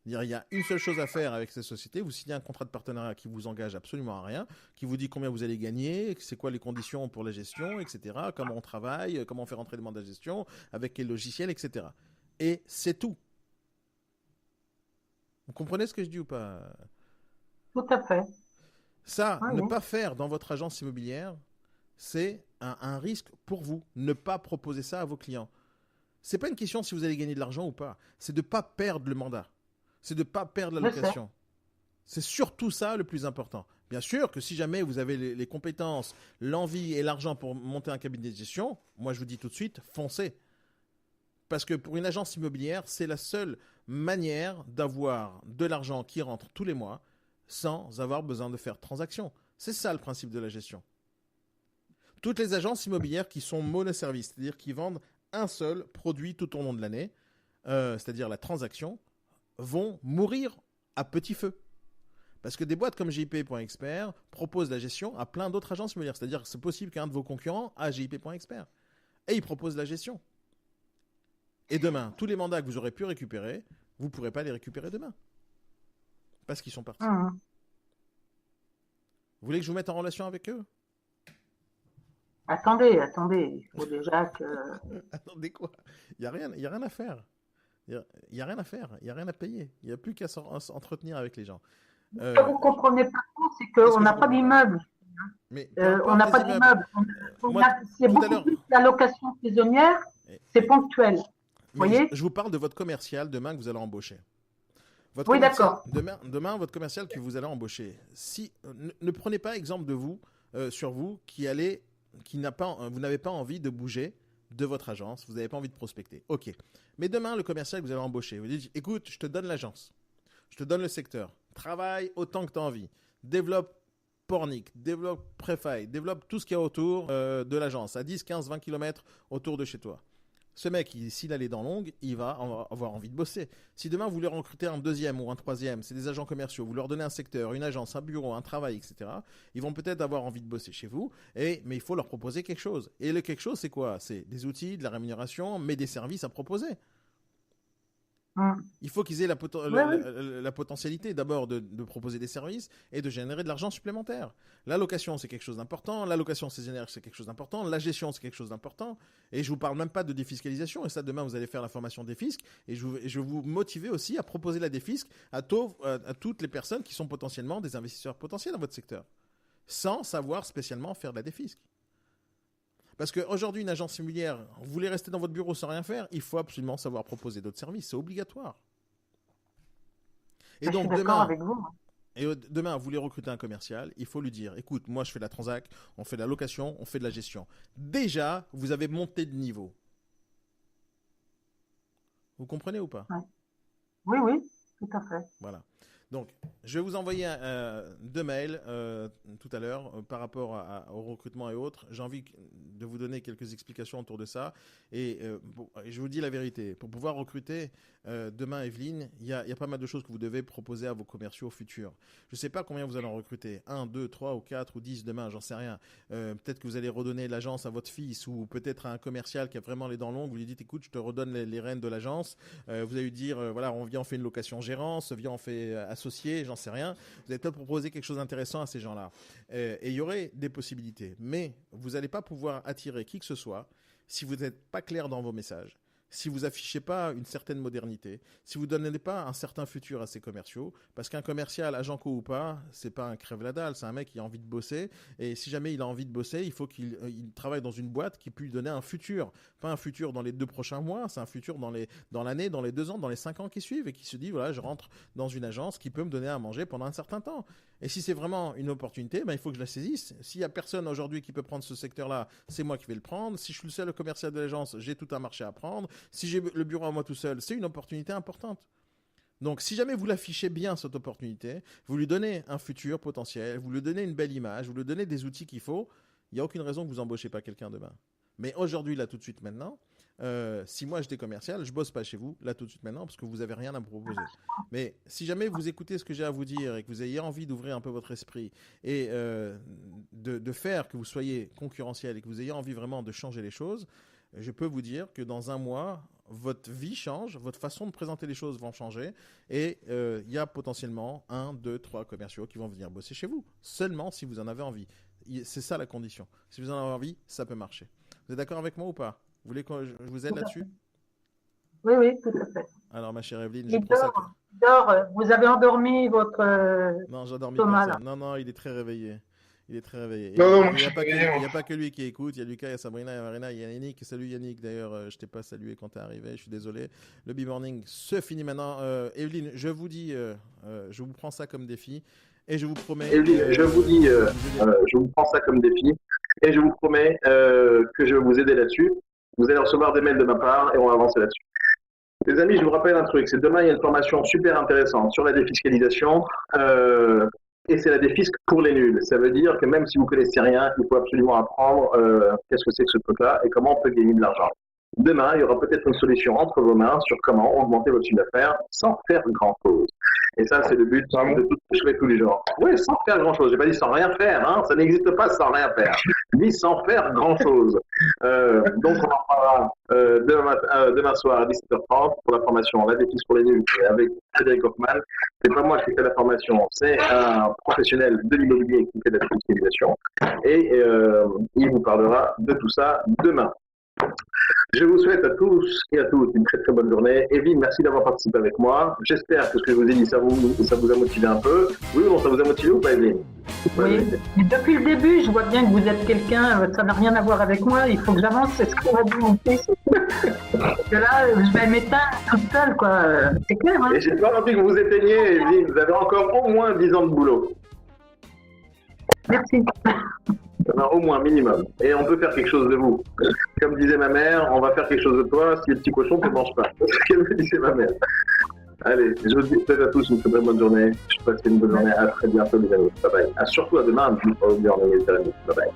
Speaker 1: Il y a une seule chose à faire avec ces sociétés, vous signez un contrat de partenariat qui vous engage absolument à rien, qui vous dit combien vous allez gagner, c'est quoi les conditions pour la gestion, etc., comment on travaille, comment on fait rentrer les mandats de gestion, avec quel logiciel, etc. Et c'est tout. Vous comprenez ce que je dis ou pas?
Speaker 3: Tout à fait.
Speaker 1: Ça, ne pas faire dans votre agence immobilière, c'est un risque pour vous. Ne pas proposer ça à vos clients. C'est pas une question si vous allez gagner de l'argent ou pas, c'est de ne pas perdre le mandat. C'est de ne pas perdre la location. C'est surtout ça le plus important. Bien sûr que si jamais vous avez les compétences, l'envie et l'argent pour monter un cabinet de gestion, moi je vous dis tout de suite, foncez. Parce que pour une agence immobilière, c'est la seule manière d'avoir de l'argent qui rentre tous les mois sans avoir besoin de faire de transactions. C'est ça le principe de la gestion. Toutes les agences immobilières qui sont monoservices, c'est-à-dire qui vendent un seul produit tout au long de l'année, c'est-à-dire la transaction, vont mourir à petit feu. Parce que des boîtes comme JP.expert proposent la gestion à plein d'autres agences immobilières. C'est-à-dire que c'est possible qu'un de vos concurrents a JP.expert. Et ils proposent la gestion. Et demain, tous les mandats que vous aurez pu récupérer, vous ne pourrez pas les récupérer demain. Parce qu'ils sont partis. Vous voulez que je vous mette en relation avec eux?
Speaker 3: Attendez. Il faut déjà que...
Speaker 1: Attendez quoi? Il n'y a rien à faire. Il n'y a rien à faire, il n'y a rien à payer. Il n'y a plus qu'à s'entretenir avec les gens.
Speaker 3: Ce que vous ne comprenez pas, c'est qu'on n'a pas d'immeuble. On n'a pas d'immeuble. C'est beaucoup plus la location saisonnière, c'est ponctuel. Vous voyez?
Speaker 1: Je vous parle de votre commercial demain que vous allez embaucher.
Speaker 3: Oui, d'accord.
Speaker 1: Demain, votre commercial que vous allez embaucher. Ne prenez pas exemple de vous, sur vous, vous n'avez pas envie de bouger de votre agence, vous n'avez pas envie de prospecter. Ok. Mais demain, le commercial que vous allez embaucher, vous dites, écoute, je te donne l'agence, je te donne le secteur, travaille autant que tu as envie, développe Pornic, développe Préfaille, développe tout ce qu'il y a autour de l'agence, à 10, 15, 20 km autour de chez toi. Ce mec, s'il a les dents longues, il va avoir envie de bosser. Si demain, vous voulez recruter un deuxième ou un troisième, c'est des agents commerciaux, vous leur donnez un secteur, une agence, un bureau, un travail, etc., ils vont peut-être avoir envie de bosser chez vous, mais il faut leur proposer quelque chose. Et le quelque chose, c'est quoi? C'est des outils, de la rémunération, mais des services à proposer. Il faut qu'ils aient la potentialité d'abord de proposer des services et de générer de l'argent supplémentaire. La location, c'est quelque chose d'important. La location saisonnière, c'est quelque chose d'important. La gestion, c'est quelque chose d'important. Et je ne vous parle même pas de défiscalisation. Et ça, demain, vous allez faire la formation défisc. Et je vais vous motiver aussi à proposer la défisc à toutes les personnes qui sont potentiellement des investisseurs potentiels dans votre secteur, sans savoir spécialement faire de la défisc. Parce qu'aujourd'hui, une agence immobilière, vous voulez rester dans votre bureau sans rien faire, il faut absolument savoir proposer d'autres services. C'est obligatoire. Et donc, demain, vous voulez recruter un commercial, il faut lui dire, écoute, moi, je fais de la transac, on fait de la location, on fait de la gestion. Déjà, vous avez monté de niveau. Vous comprenez ou pas?
Speaker 3: Oui, tout à fait.
Speaker 1: Voilà. Donc, je vais vous envoyer 2 mails tout à l'heure par rapport au recrutement et autres. J'ai envie de vous donner quelques explications autour de ça. Et je vous dis la vérité. Pour pouvoir recruter demain, Evelyne, il y a pas mal de choses que vous devez proposer à vos commerciaux futurs. Je ne sais pas combien vous allez en recruter. 1, 2, 3 ou 4 ou 10 demain, j'en sais rien. Peut-être que vous allez redonner l'agence à votre fils ou peut-être à un commercial qui a vraiment les dents longues. Vous lui dites, écoute, je te redonne les rênes de l'agence. Vous allez lui dire, voilà, on fait une location gérance, on fait associé, j'en sais rien. Vous allez peut-être proposer quelque chose d'intéressant à ces gens-là. Et il y aurait des possibilités. Mais vous n'allez pas pouvoir attirer qui que ce soit si vous n'êtes pas clair dans vos messages, si vous affichez pas une certaine modernité, si vous donnez pas un certain futur à ces commerciaux, parce qu'un commercial, agent co ou pas, c'est pas un crève-la-dalle, c'est un mec qui a envie de bosser, et si jamais il a envie de bosser, il faut qu'il travaille dans une boîte qui peut lui donner un futur, pas un futur dans les 2 prochains mois, c'est un futur dans l'année, dans les 2 ans, dans les 5 ans qui suivent, et qui se dit, voilà, je rentre dans une agence qui peut me donner à manger pendant un certain temps. Et si c'est vraiment une opportunité, il faut que je la saisisse. S'il y a personne aujourd'hui qui peut prendre ce secteur-là, c'est moi qui vais le prendre. Si je suis le seul commercial de l'agence, j'ai tout un marché à prendre. Si j'ai le bureau à moi tout seul, c'est une opportunité importante. Donc, si jamais vous l'affichez bien, cette opportunité, vous lui donnez un futur potentiel, vous lui donnez une belle image, vous lui donnez des outils qu'il faut, il n'y a aucune raison que vous n'embauchez pas quelqu'un demain. Mais aujourd'hui, là, tout de suite, maintenant, si moi j'étais commercial, je bosse pas chez vous, là, tout de suite, maintenant, parce que vous avez rien à me proposer. Mais si jamais vous écoutez ce que j'ai à vous dire et que vous ayez envie d'ouvrir un peu votre esprit et de faire que vous soyez concurrentiel et que vous ayez envie vraiment de changer les choses, je peux vous dire que dans un mois, votre vie change, votre façon de présenter les choses va changer et il y a potentiellement 1, 2, 3 commerciaux qui vont venir bosser chez vous, seulement si vous en avez envie. C'est ça la condition. Si vous en avez envie, ça peut marcher. Vous êtes d'accord avec moi ou pas? Vous voulez que je vous aide là-dessus?
Speaker 3: Oui, oui, tout à fait.
Speaker 1: Alors, ma chère Evelyne,
Speaker 3: Il dort, vous avez endormi votre
Speaker 1: Non, j'ai endormi
Speaker 3: Thomas,
Speaker 1: personne. Non, il est très réveillé. Il est très réveillé.
Speaker 2: Non,
Speaker 1: Il n'y a pas que lui qui écoute. Il y a Lucas, il y a Sabrina, il y a Marina, il y a Yannick. Salut Yannick, d'ailleurs, je t'ai pas salué quand tu es arrivé. Je suis désolé. Le B-Morning se finit maintenant. Evelyne, je vous dis, je vous prends ça comme défi. Et je vous promets.
Speaker 4: Evelyne, je vous dis, je vous prends ça comme défi. Et je vous promets que je vais vous aider là-dessus. Vous allez recevoir des mails de ma part et on va avancer là-dessus. Les amis, je vous rappelle un truc, c'est demain, il y a une formation super intéressante sur la défiscalisation. Et c'est la défisque pour les nuls. Ça veut dire que même si vous connaissez rien, il faut absolument apprendre qu'est-ce que c'est que ce truc-là et comment on peut gagner de l'argent. Demain, il y aura peut-être une solution entre vos mains sur comment augmenter votre chiffre d'affaires sans faire grand-chose. Et ça, c'est le but de tout ce que je fais tous les jours. Oui, sans faire grand-chose. J'ai pas dit sans rien faire, hein. Ça n'existe pas sans rien faire. Ni sans faire grand-chose. Donc, on en parlera demain soir à 17h30 pour la formation La défisque pour les nuls avec Frédéric Hoffman. C'est pas moi qui fais la formation, c'est un professionnel de l'immobilier qui fait de la défiscalisation. Et il vous parlera de tout ça demain. Je vous souhaite à tous et à toutes une très très bonne journée. Evelyne, merci d'avoir participé avec moi. J'espère que ce que je vous ai dit, ça vous a motivé un peu. Oui ou non, ça vous a motivé ou pas, Evelyne?
Speaker 3: Oui, mais depuis le début, je vois bien que vous êtes quelqu'un, ça n'a rien à voir avec moi, il faut que j'avance, c'est ce qu'on a dit mon fils. Parce que là, je vais m'éteindre toute seule, quoi. C'est clair, hein?
Speaker 4: Et j'ai pas envie que vous éteigniez, Evelyne. Vous avez encore au moins 10 ans de boulot.
Speaker 3: Merci.
Speaker 4: Au moins, minimum. Et on peut faire quelque chose de vous. Comme disait ma mère, on va faire quelque chose de toi si le petit cochon ne te mange pas. C'est ce qu'elle me disait ma mère. Allez, je vous dis peut-être à tous une très bonne journée. Je vous souhaite une bonne journée. À très bientôt, les amis. Bye bye. Surtout à demain, bye bye.